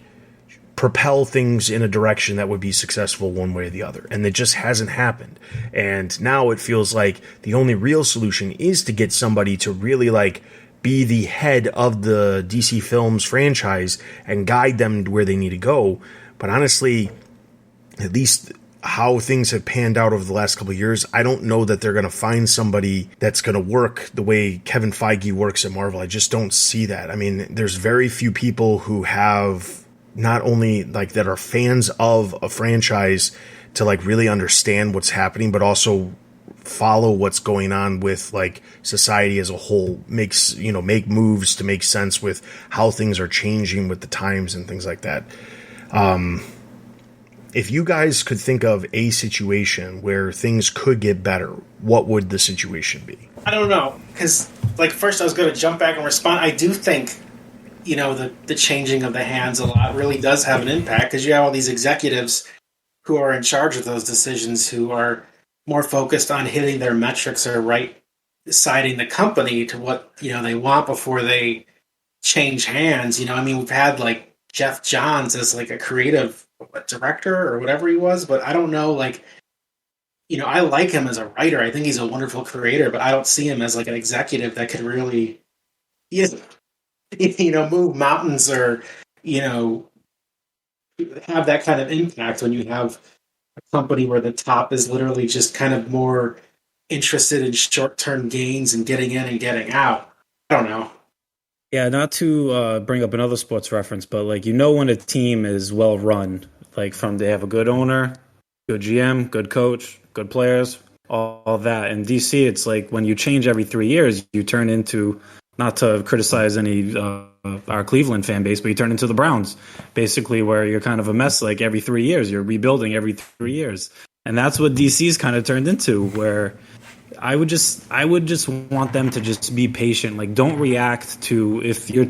propel things in a direction that would be successful one way or the other, and it just hasn't happened. And now it feels like the only real solution is to get somebody to really like be the head of the DC Films franchise and guide them to where they need to go. But honestly, at least how things have panned out over the last couple of years, I don't know that they're going to find somebody that's going to work the way Kevin Feige works at Marvel. I just don't see that. I mean, there's very few people who have not only like that are fans of a franchise to like really understand what's happening, but also follow what's going on with like society as a whole, make moves to make sense with how things are changing with the times and things like that. If you guys could think of a situation where things could get better, what would the situation be?
I don't know, because like first I was going to jump back and respond. I do think, the changing of the hands a lot really does have an impact, because you have all these executives who are in charge of those decisions, who are more focused on hitting their metrics or right-siding the company to what, they want before they change hands. We've had like Jeff Johns as like a creative director or whatever he was, but I don't know, like, I like him as a writer. I think he's a wonderful creator, but I don't see him as like an executive that could really, move mountains or, have that kind of impact when you have a company where the top is literally just kind of more interested in short-term gains and getting in and getting out. I don't know.
Yeah, not to bring up another sports reference, but like, when a team is well run, like they have a good owner, good GM, good coach, good players, all that. In DC, it's like when you change every 3 years, you turn into, not to criticize any our Cleveland fan base, but you turn into the Browns, basically, where you're kind of a mess. Like every 3 years, you're rebuilding every 3 years, and that's what DC's kind of turned into. Where I would just want them to just be patient. Like, don't react to if you're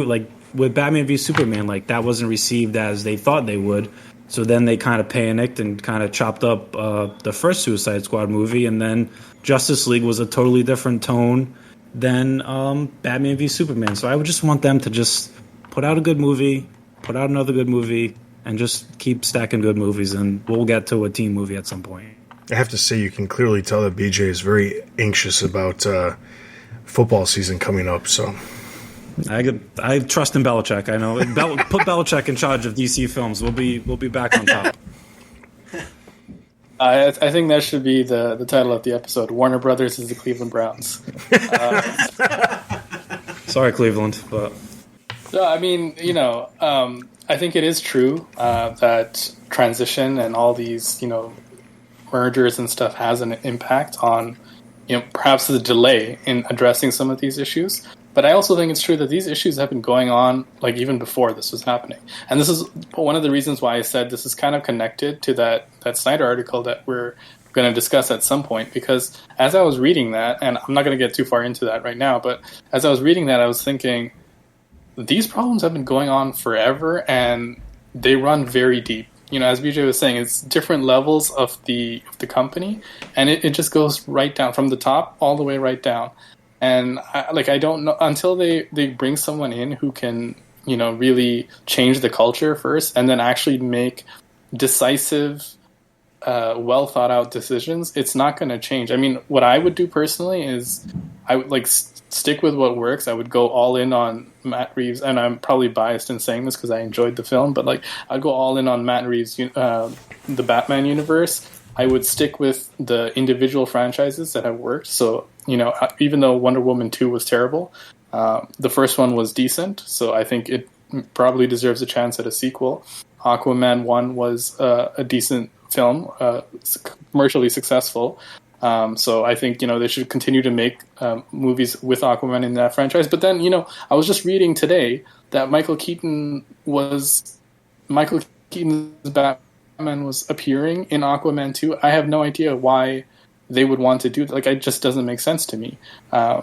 like with Batman v Superman, like that wasn't received as they thought they would. So then they kind of panicked and kind of chopped up the first Suicide Squad movie, and then Justice League was a totally different tone than Batman v Superman. So I would just want them to just put out a good movie, put out another good movie, and just keep stacking good movies, and we'll get to a teen movie at some point.
I have to say, you can clearly tell that BJ is very anxious about football season coming up. So
I trust in Belichick. I know. Put Belichick in charge of DC films. We'll be back on top.
I think that should be the title of the episode. Warner Brothers is the Cleveland Browns.
Sorry, Cleveland, but
no, I mean, I think it is true that transition and all these, mergers and stuff has an impact on, perhaps the delay in addressing some of these issues. But I also think it's true that these issues have been going on, like, even before this was happening. And this is one of the reasons why I said this is kind of connected to that Snyder article that we're going to discuss at some point. Because as I was reading that, and I'm not going to get too far into that right now, but as I was reading that, I was thinking, these problems have been going on forever, and they run very deep. As BJ was saying, it's different levels of the company, and it just goes right down, from the top all the way right down. And I don't know, until they bring someone in who can, really change the culture first, and then actually make decisive, well thought out decisions, it's not going to change. I mean, what I would do personally is I would stick with what works. I would go all in on Matt Reeves, and I'm probably biased in saying this because I enjoyed the film, but I'd go all in on Matt Reeves, the Batman universe. I would stick with the individual franchises that have worked. So, even though Wonder Woman 2 was terrible, the first one was decent. So I think it probably deserves a chance at a sequel. Aquaman 1 was a decent film, commercially successful. So I think, they should continue to make movies with Aquaman in that franchise. But then, I was just reading today that Michael Keaton's Batman was appearing in Aquaman 2. I have no idea why they would want to do that. It just doesn't make sense to me. I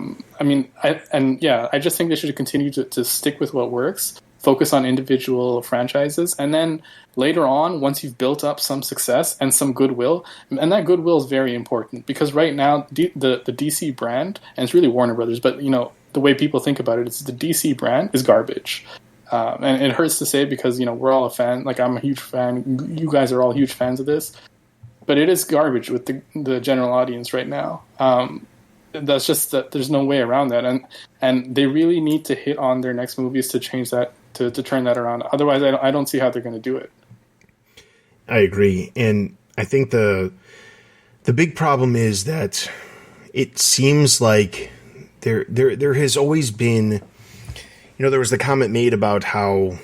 just think they should continue to stick with what works, focus on individual franchises, and then later on, once you've built up some success and some goodwill, and that goodwill is very important, because right now the DC brand, and it's really Warner Brothers, but the way people think about it is the DC brand is garbage. And it hurts to say it because, we're all a fan. I'm a huge fan. You guys are all huge fans of this. But it is garbage with the general audience right now. That's just that there's no way around that. And they really need to hit on their next movies to change that, to turn that around. Otherwise, I don't see how they're going to do it.
I agree. And I think the big problem is that it seems like there has always been... there was the comment made about how,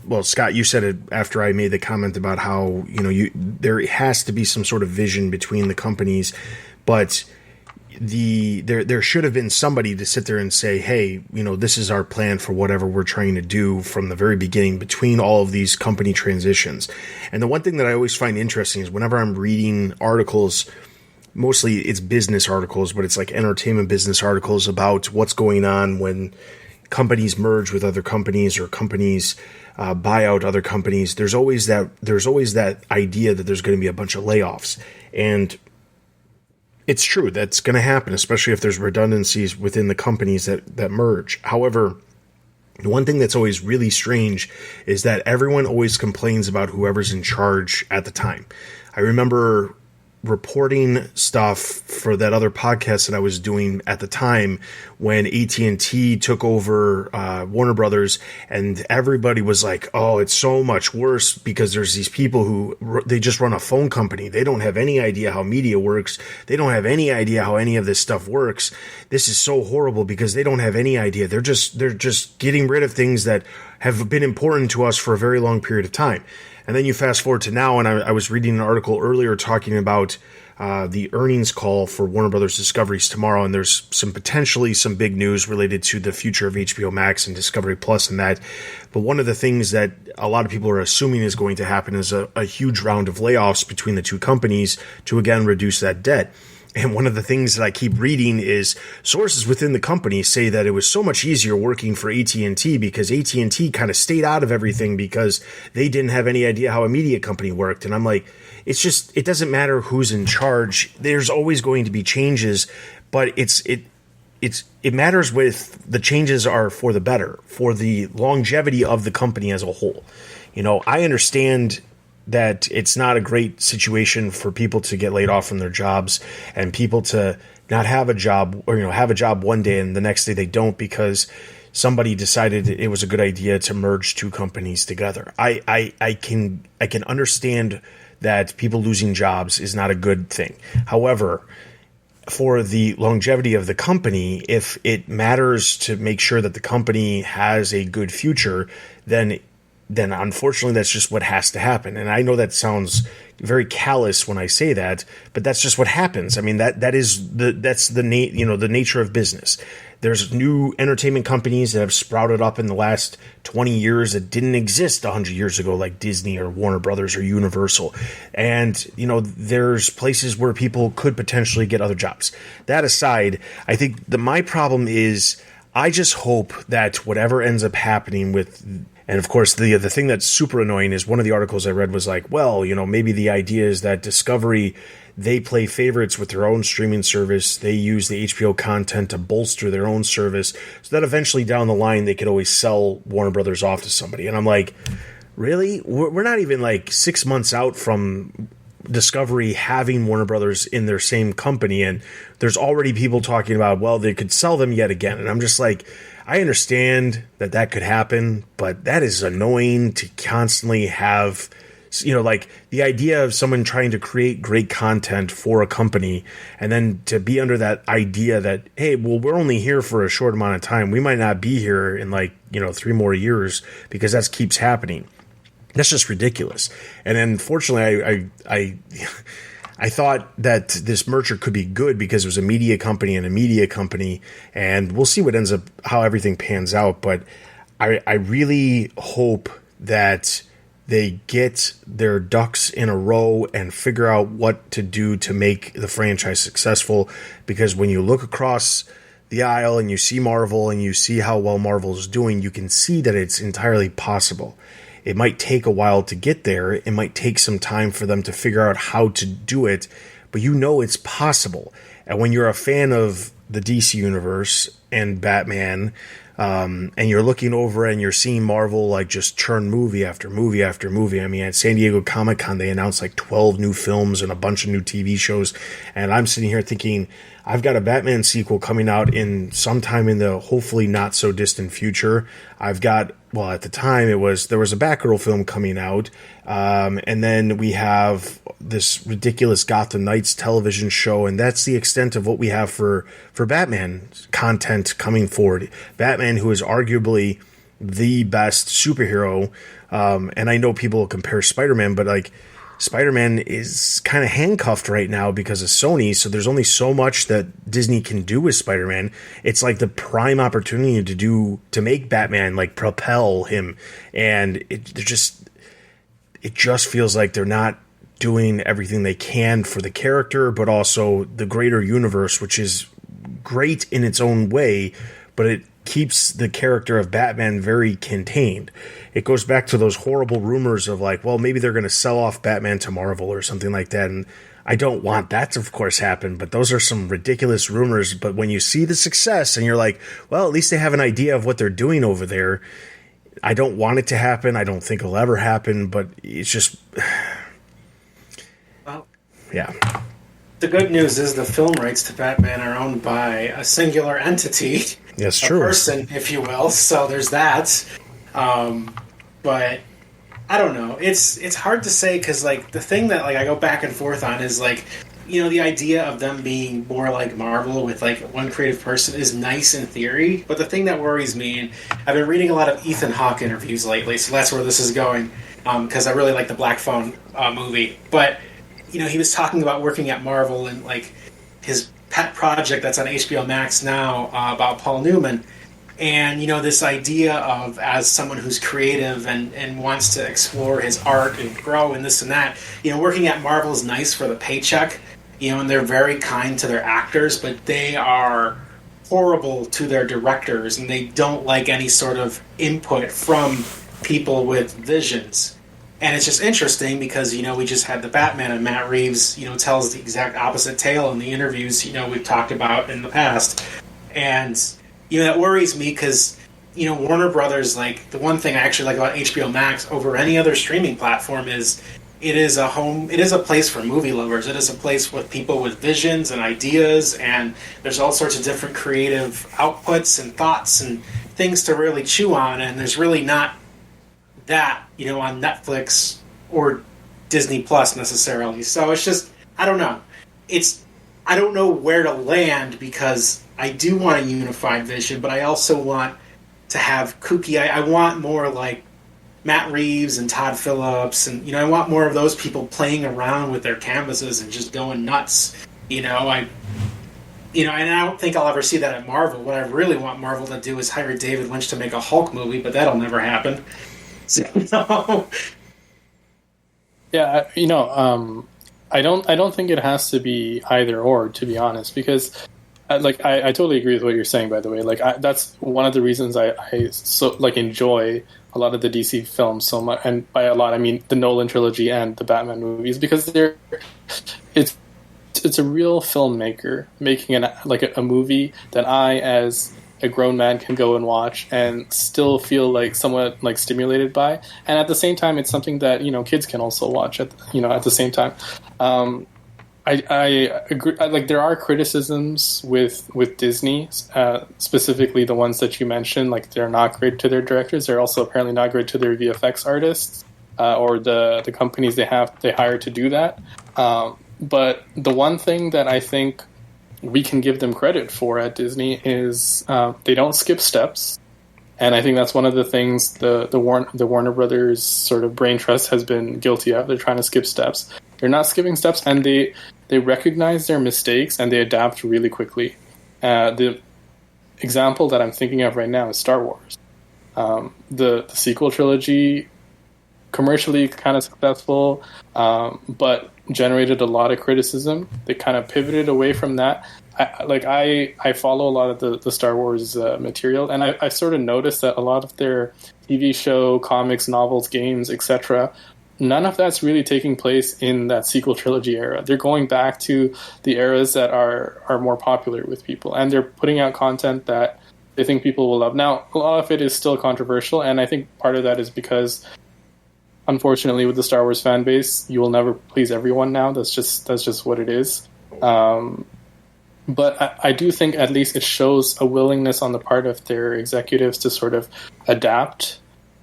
well, Scott, you said it after I made the comment about how, there has to be some sort of vision between the companies, but there should have been somebody to sit there and say, hey, this is our plan for whatever we're trying to do from the very beginning between all of these company transitions. And the one thing that I always find interesting is whenever I'm reading articles, mostly it's business articles, but it's entertainment business articles about what's going on when companies merge with other companies or companies buy out other companies. There's always that idea that there's going to be a bunch of layoffs. And it's true, that's going to happen, especially if there's redundancies within the companies that merge. However, the one thing that's always really strange is that everyone always complains about whoever's in charge at the time. I remember reporting stuff for that other podcast that I was doing at the time when AT&T took over Warner Brothers, and everybody was like, oh, it's so much worse because there's these people who they just run a phone company. They don't have any idea how media works. They don't have any idea how any of this stuff works. This is so horrible because they don't have any idea. They're just getting rid of things that have been important to us for a very long period of time. And then you fast forward to now, and I was reading an article earlier talking about the earnings call for Warner Brothers Discovery's tomorrow, and there's potentially some big news related to the future of HBO Max and Discovery Plus and that. But one of the things that a lot of people are assuming is going to happen is a huge round of layoffs between the two companies to, again, reduce that debt. And one of the things that I keep reading is sources within the company say that it was so much easier working for AT&T because AT&T kind of stayed out of everything because they didn't have any idea how a media company worked. And I'm like, it doesn't matter who's in charge. There's always going to be changes, but it matters with the changes are for the better, for the longevity of the company as a whole. I understand that it's not a great situation for people to get laid off from their jobs and people to not have a job or, have a job one day and the next day they don't because somebody decided it was a good idea to merge two companies together. I can understand that people losing jobs is not a good thing. However, for the longevity of the company, if it matters to make sure that the company has a good future, then unfortunately that's just what has to happen. And I know that sounds very callous when I say that, but that's just what happens. I mean, that's the nature of business. There's new entertainment companies that have sprouted up in the last 20 years that didn't exist 100 years ago, like Disney or Warner Brothers or Universal. And, there's places where people could potentially get other jobs. That aside, I think my problem is I just hope that whatever ends up happening with. And of course, the thing that's super annoying is one of the articles I read was like, well, maybe the idea is that Discovery, they play favorites with their own streaming service. They use the HBO content to bolster their own service so that eventually down the line they could always sell Warner Brothers off to somebody. And I'm like, really? We're not even like 6 months out from Discovery having Warner Brothers in their same company. And there's already people talking about, well, they could sell them yet again. And I'm just like, I understand that could happen, but that is annoying to constantly have, like the idea of someone trying to create great content for a company and then to be under that idea that, hey, well, we're only here for a short amount of time. We might not be here in 3 more years because that keeps happening. That's just ridiculous. And then fortunately, I thought that this merger could be good because it was a media company and a media company, and we'll see what ends up, how everything pans out. But I really hope that they get their ducks in a row and figure out what to do to make the franchise successful. Because when you look across the aisle and you see Marvel and you see how well Marvel is doing, you can see that it's entirely possible. It might take a while to get there. It might take some time for them to figure out how to do it, but it's possible. And when you're a fan of the DC Universe and Batman, and you're looking over and you're seeing Marvel just churn movie after movie after movie. I mean, at San Diego Comic-Con, they announced 12 new films and a bunch of new TV shows. And I'm sitting here thinking, I've got a Batman sequel coming out in sometime in the hopefully not so distant future. I've got, at the time there was a Batgirl film coming out. And then we have this ridiculous Gotham Knights television show. And that's the extent of what we have for Batman content coming forward. Batman, who is arguably the best superhero. And I know people compare Spider-Man, but Spider-Man is kind of handcuffed right now because of Sony, so there's only so much that Disney can do with Spider-Man. It's the prime opportunity to make Batman propel him, and it just feels like they're not doing everything they can for the character, but also the greater universe, which is great in its own way, but it keeps the character of Batman very contained. It goes back to those horrible rumors of maybe they're going to sell off Batman to Marvel or something like that. And I don't want that to, of course, happen, but those are some ridiculous rumors. But when you see the success and you're like, well, at least they have an idea of what they're doing over there. I don't want it to happen. I don't think it'll ever happen, but it's just,
well,
yeah.
The good news is the film rights to Batman are owned by a singular entity.
Yes,
a
true.
Person, if you will. So there's that. But I don't know. It's hard to say because the thing that I go back and forth on is the idea of them being more like Marvel with one creative person is nice in theory. But the thing that worries me, and I've been reading a lot of Ethan Hawke interviews lately, so that's where this is going. Because I really like the Black Phone movie, but he was talking about working at Marvel and like his pet project that's on HBO Max now about Paul Newman. And, this idea of, as someone who's creative and wants to explore his art and grow and this and that, working at Marvel is nice for the paycheck, and they're very kind to their actors, but they are horrible to their directors, and they don't like any sort of input from people with visions. And it's just interesting because, we just had the Batman, and Matt Reeves, tells the exact opposite tale in the interviews, we've talked about in the past. And that worries me because, Warner Brothers, like, the one thing I actually like about HBO Max over any other streaming platform is it is a place for movie lovers. It is a place with people with visions and ideas, and there's all sorts of different creative outputs and thoughts and things to really chew on, and there's really not that, on Netflix or Disney Plus necessarily. So it's just, I don't know. I don't know where to land because I do want a unified vision, but I also want to have kooky. I want more like Matt Reeves and Todd Phillips, and I want more of those people playing around with their canvases and just going nuts. And I don't think I'll ever see that at Marvel. What I really want Marvel to do is hire David Lynch to make a Hulk movie, but that'll never happen. So,
yeah, I don't think it has to be either or, to be honest, because I totally agree with what you're saying, by the way. That's one of the reasons I so enjoy a lot of the DC films so much, and by a lot I mean the Nolan trilogy and the Batman movies, because it's a real filmmaker making a movie that I, as a grown man, can go and watch and still feel somewhat stimulated by, and at the same time it's something that kids can also watch at the same time. I agree. There are criticisms with Disney, specifically the ones that you mentioned. They're not great to their directors. They're also apparently not great to their VFX artists or the companies they hire to do that. But the one thing that I think we can give them credit for at Disney is they don't skip steps. And I think that's one of the things the Warner Brothers sort of brain trust has been guilty of. They're trying to skip steps. They're not skipping steps, and they recognize their mistakes and they adapt really quickly. The example that I'm thinking of right now is Star Wars. The sequel trilogy, commercially kind of successful, but generated a lot of criticism. They kind of pivoted away from that. I follow a lot of the Star Wars material, and I sort of noticed that a lot of their TV show, comics, novels, games, etc., none of that's really taking place in that sequel trilogy era. They're going back to the eras that are more popular with people, and they're putting out content that they think people will love. Now, a lot of it is still controversial, and I think part of that is because, unfortunately, with the Star Wars fan base, you will never please everyone now. That's just what it is. But I do think at least it shows a willingness on the part of their executives to sort of adapt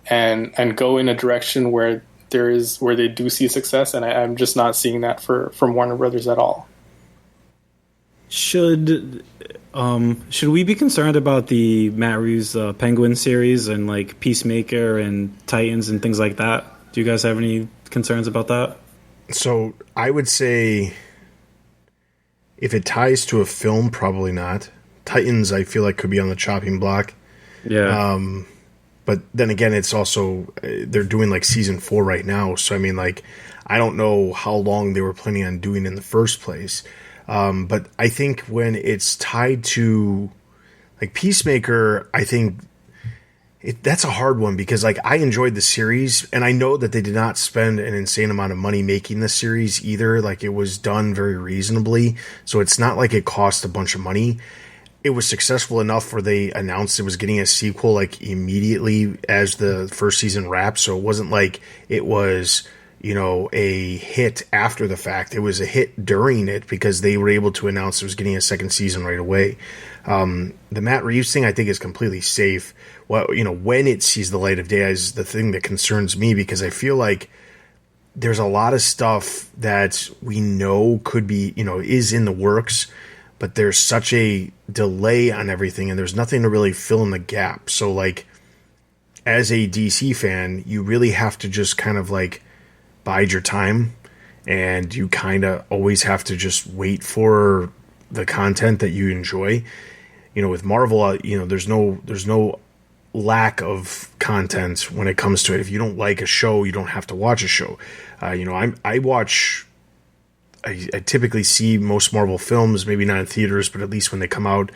and go in a direction where they do see success, and I'm just not seeing that from Warner Brothers at all.
Should we be concerned about the Matt Reeves Penguin series and Peacemaker and Titans and things like that? Do you guys have any concerns about that? So
I would say, if it ties to a film, probably not. Titans, I feel like, could be on the chopping block.
Yeah.
But then again, it's also, they're doing season 4 right now. So, I mean, I don't know how long they were planning on doing in the first place. But I think when it's tied to Peacemaker, I think that's a hard one because I enjoyed the series, and I know that they did not spend an insane amount of money making the series either. It was done very reasonably. So it's not like it cost a bunch of money. It was successful enough where they announced it was getting a sequel immediately as the first season wrapped. So it wasn't it was, a hit after the fact. It was a hit during it because they were able to announce it was getting a second season right away. The Matt Reeves thing, I think, is completely safe. When it sees the light of day is the thing that concerns me, because I feel like there's a lot of stuff that we know could be, is in the works, but there's such a delay on everything, and there's nothing to really fill in the gap. So, as a DC fan, you really have to just kind of bide your time and you kind of always have to just wait for the content that you enjoy. You know, with Marvel, you know, there's no lack of content when it comes to it. If you don't like a show, you don't have to watch a show. You know, I typically see most Marvel films, maybe not in theaters, but at least when they come out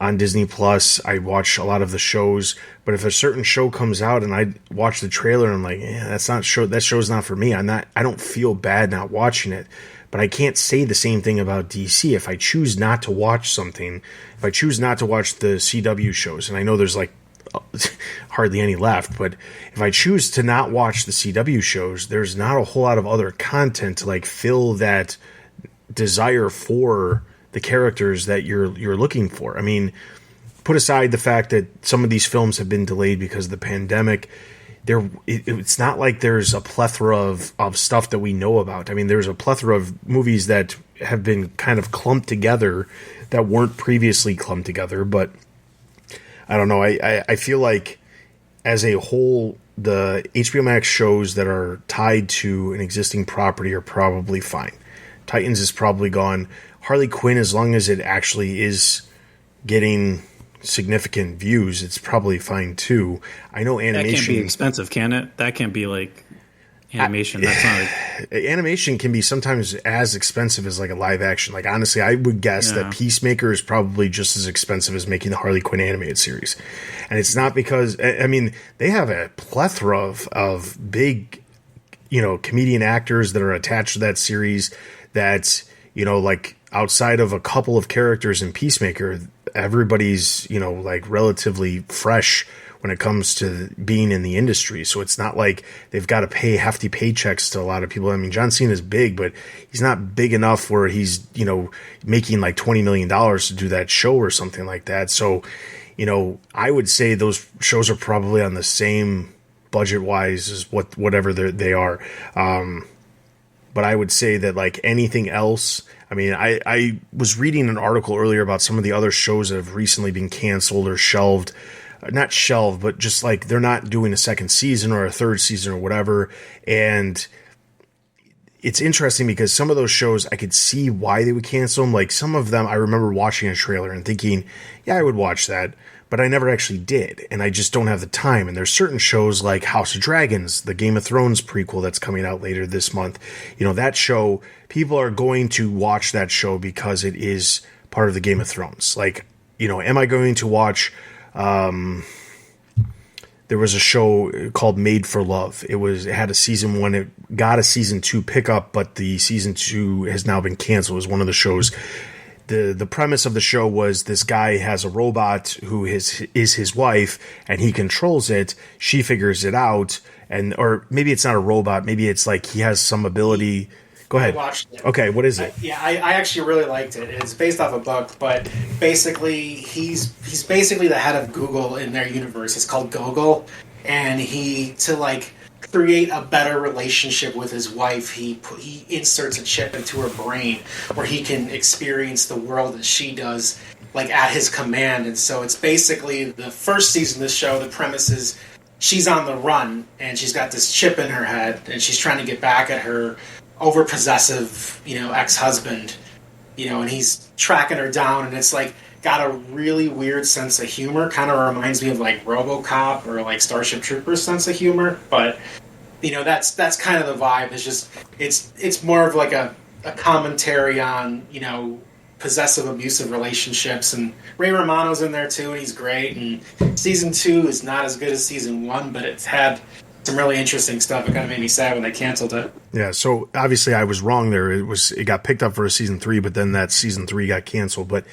on Disney Plus, I watch a lot of the shows. But if a certain show comes out and I watch the trailer and I'm like, that show's not for me. I don't feel bad not watching it. But I can't say the same thing about DC. If I choose not to watch something, if I choose not to watch the CW shows, and I know there's like hardly any left, but if I choose to not watch the CW shows, there's not a whole lot of other content to like fill that desire for the characters that you're looking for. I mean, put aside the fact that some of these films have been delayed because of the pandemic, it's not like there's a plethora of stuff that we know about. I mean, there's a plethora of movies that have been kind of clumped together that weren't previously clumped together, but I don't know. I feel like as a whole, the HBO Max shows that are tied to an existing property are probably fine. Titans is probably gone. Harley Quinn, as long as it actually is getting significant views, it's probably fine too. I know animation...
That can't be expensive, can it? That can't be like animation. That's not
animation can be sometimes as expensive as like a live action. Like honestly, I would guess that Peacemaker is probably just as expensive as making the Harley Quinn animated series. And it's not because, I mean, they have a plethora of big, you know, comedian actors that are attached to that series that, you know, like outside of a couple of characters in Peacemaker, everybody's, you know, like relatively fresh when it comes to being in the industry. So it's not like they've got to pay hefty paychecks to a lot of people. I mean, John Cena is big, but he's not big enough where he's, you know, making like $20 million to do that show or something like that. So, you know, I would say those shows are probably on the same budget wise as whatever they are. But I would say that like anything else, I mean, I was reading an article earlier about some of the other shows that have recently been canceled or shelved. Not shelved, but just like they're not doing a second season or a third season or whatever. And it's interesting because some of those shows, I could see why they would cancel them. Like some of them, I remember watching a trailer and thinking, yeah, I would watch that. But I never actually did. And I just don't have the time. And there's certain shows like House of Dragons, the Game of Thrones prequel that's coming out later this month. You know, that show, people are going to watch that show because it is part of the Game of Thrones. Like, you know, am I going to watch... there was a show called Made for Love. It had a season 1. It got a season 2 pickup, but the season 2 has now been canceled. It was one of the shows. The premise of the show was this guy has a robot who is his wife, and he controls it. She figures it out, or maybe it's not a robot. Maybe it's like he has some ability. Go ahead.
I watched it.
Okay, what is it?
I actually really liked it. It's based off a book, but basically he's basically the head of Google in their universe. It's called Gogol, and to like create a better relationship with his wife, he inserts a chip into her brain where he can experience the world that she does, like at his command. And so it's basically the first season of the show. The premise is she's on the run and she's got this chip in her head and she's trying to get back at her over-possessive, you know, ex-husband, you know, and he's tracking her down, and it's like got a really weird sense of humor. Kind of reminds me of like RoboCop or like Starship Troopers sense of humor, but you know, that's kind of the vibe. It's just it's more of like a commentary on, you know, possessive abusive relationships, and Ray Romano's in there too, and he's great. And season 2 is not as good as season 1, but it's had some really interesting stuff. It kind of made me sad when they canceled it.
Yeah, so obviously I was wrong there. It got picked up for a season 3, but then that season 3 got canceled. But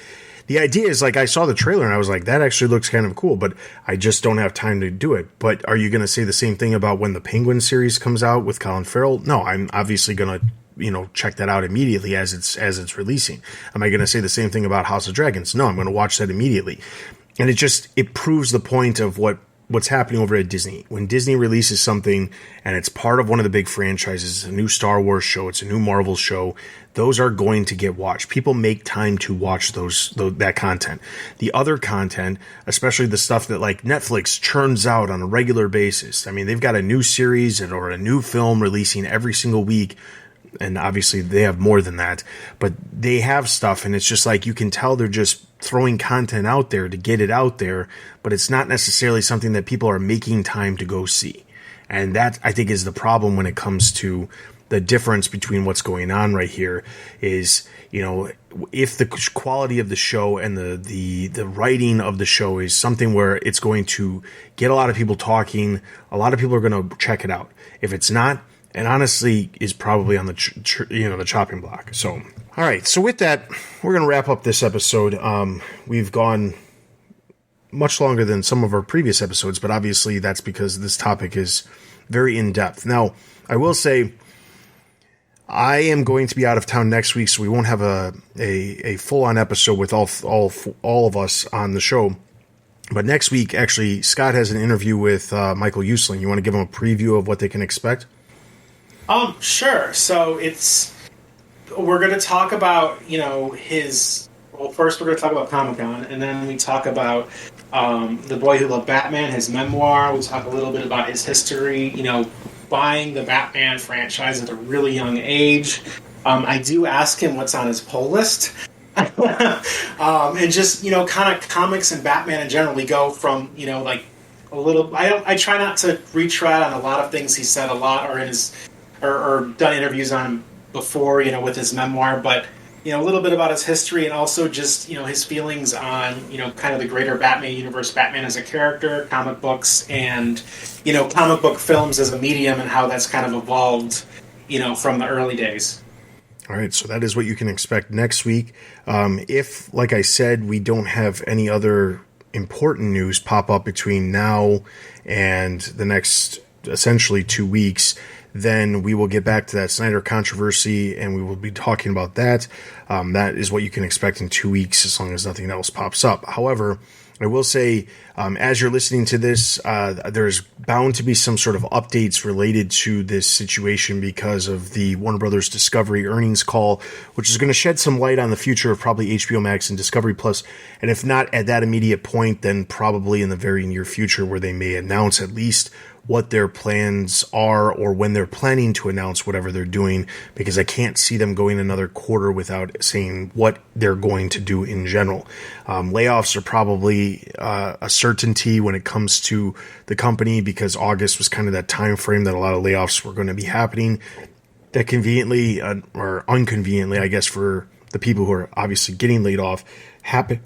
the idea is, like, I saw the trailer and I was like, that actually looks kind of cool, but I just don't have time to do it. But are you going to say the same thing about when the Penguin series comes out with Colin Farrell? No, I'm obviously going to, you know, check that out immediately as it's releasing. Am I going to say the same thing about House of Dragons? No, I'm going to watch that immediately. And it proves the point of what's happening over at Disney. When Disney releases something and it's part of one of the big franchises, a new Star Wars show, it's a new Marvel show, those are going to get watched. People make time to watch that content. The other content, especially the stuff that like Netflix churns out on a regular basis. I mean, they've got a new series or a new film releasing every single week. and obviously they have more than that, but they have stuff, and it's just like you can tell they're just throwing content out there to get it out there, but it's not necessarily something that people are making time to go see. And that, I think, is the problem when it comes to the difference between what's going on right here is, you know, if the quality of the show and the writing of the show is something where it's going to get a lot of people talking, a lot of people are going to check it out. If it's not, and honestly is probably on the the chopping block. So, all right. So with that, we're going to wrap up this episode. We've gone much longer than some of our previous episodes, but obviously that's because this topic is very in depth. Now, I will say, I am going to be out of town next week, so we won't have a full-on episode with all of us on the show. But next week, actually, Scott has an interview with Michael Usling. You want to give them a preview of what they can expect?
Sure. So we're going to talk about, first we're going to talk about Comic-Con, and then we talk about The Boy Who Loved Batman, his memoir. We talk a little bit about his history, buying the Batman franchise at a really young age. I do ask him what's on his pull list. And just, kind of comics and Batman in general. We go from, like a little, I try not to retread on a lot of things he said a lot or done interviews on him before, with his memoir, but, a little bit about his history and also just, his feelings on, kind of the greater Batman universe, Batman as a character, comic books, and, comic book films as a medium and how that's kind of evolved, from the early days.
All right, so that is what you can expect next week. If, like I said, we don't have any other important news pop up between now and the next, essentially, 2 weeks, then we will get back to that Snyder controversy, and we will be talking about that. That is what you can expect in 2 weeks, as long as nothing else pops up. However, I will say, as you're listening to this, there's bound to be some sort of updates related to this situation because of the Warner Brothers Discovery earnings call, which is going to shed some light on the future of probably HBO Max and Discovery Plus. And if not at that immediate point, then probably in the very near future, where they may announce at least what their plans are or when they're planning to announce whatever they're doing, because I can't see them going another quarter without saying what they're going to do in general. Layoffs are probably a certainty when it comes to the company, because August was kind of that time frame that a lot of layoffs were going to be happening. That conveniently or inconveniently, I guess, for the people who are obviously getting laid off, happened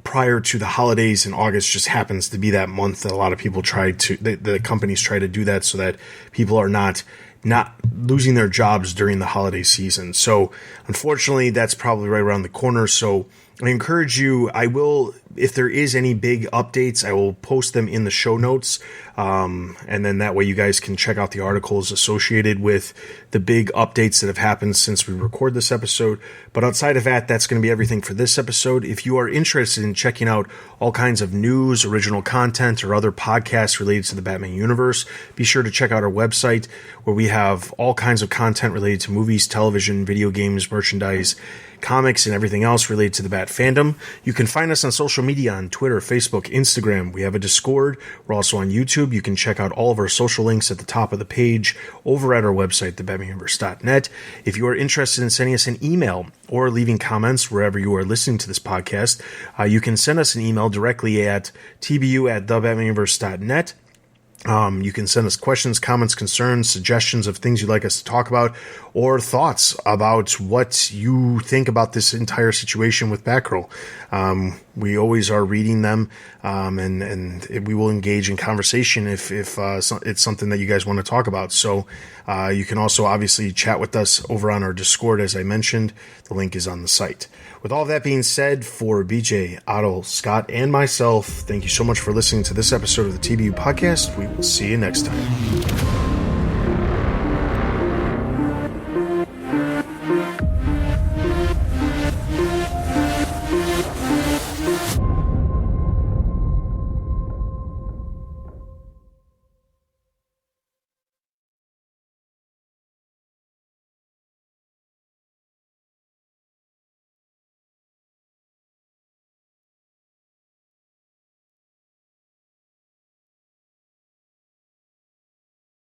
prior to the holidays, and August just happens to be that month that a lot of people the companies try to do that so that people are not losing their jobs during the holiday season. So unfortunately, that's probably right around the corner. So I encourage you, if there is any big updates, I will post them in the show notes. And then that way you guys can check out the articles associated with the big updates that have happened since we record this episode. But outside of that, that's going to be everything for this episode. If you are interested in checking out all kinds of news, original content, or other podcasts related to the Batman universe, be sure to check out our website, where we have all kinds of content related to movies, television, video games, merchandise, comics, and everything else related to the Bat fandom. You can find us on social media on Twitter, Facebook, Instagram. We have a Discord. We're also on YouTube. You can check out all of our social links at the top of the page over at our website, thebatmanuniverse.net. If you are interested in sending us an email or leaving comments wherever you are listening to this podcast, you can send us an email directly at tbu@thebatmanuniverse.net. You can send us questions, comments, concerns, suggestions of things you'd like us to talk about, or thoughts about what you think about this entire situation with Batgirl. We always are reading them, and we will engage in conversation if it's something that you guys want to talk about. So you can also obviously chat with us over on our Discord, as I mentioned. The link is on the site. With all of that being said, for BJ, Otto, Scott, and myself, thank you so much for listening to this episode of the TBU Podcast. We will see you next time.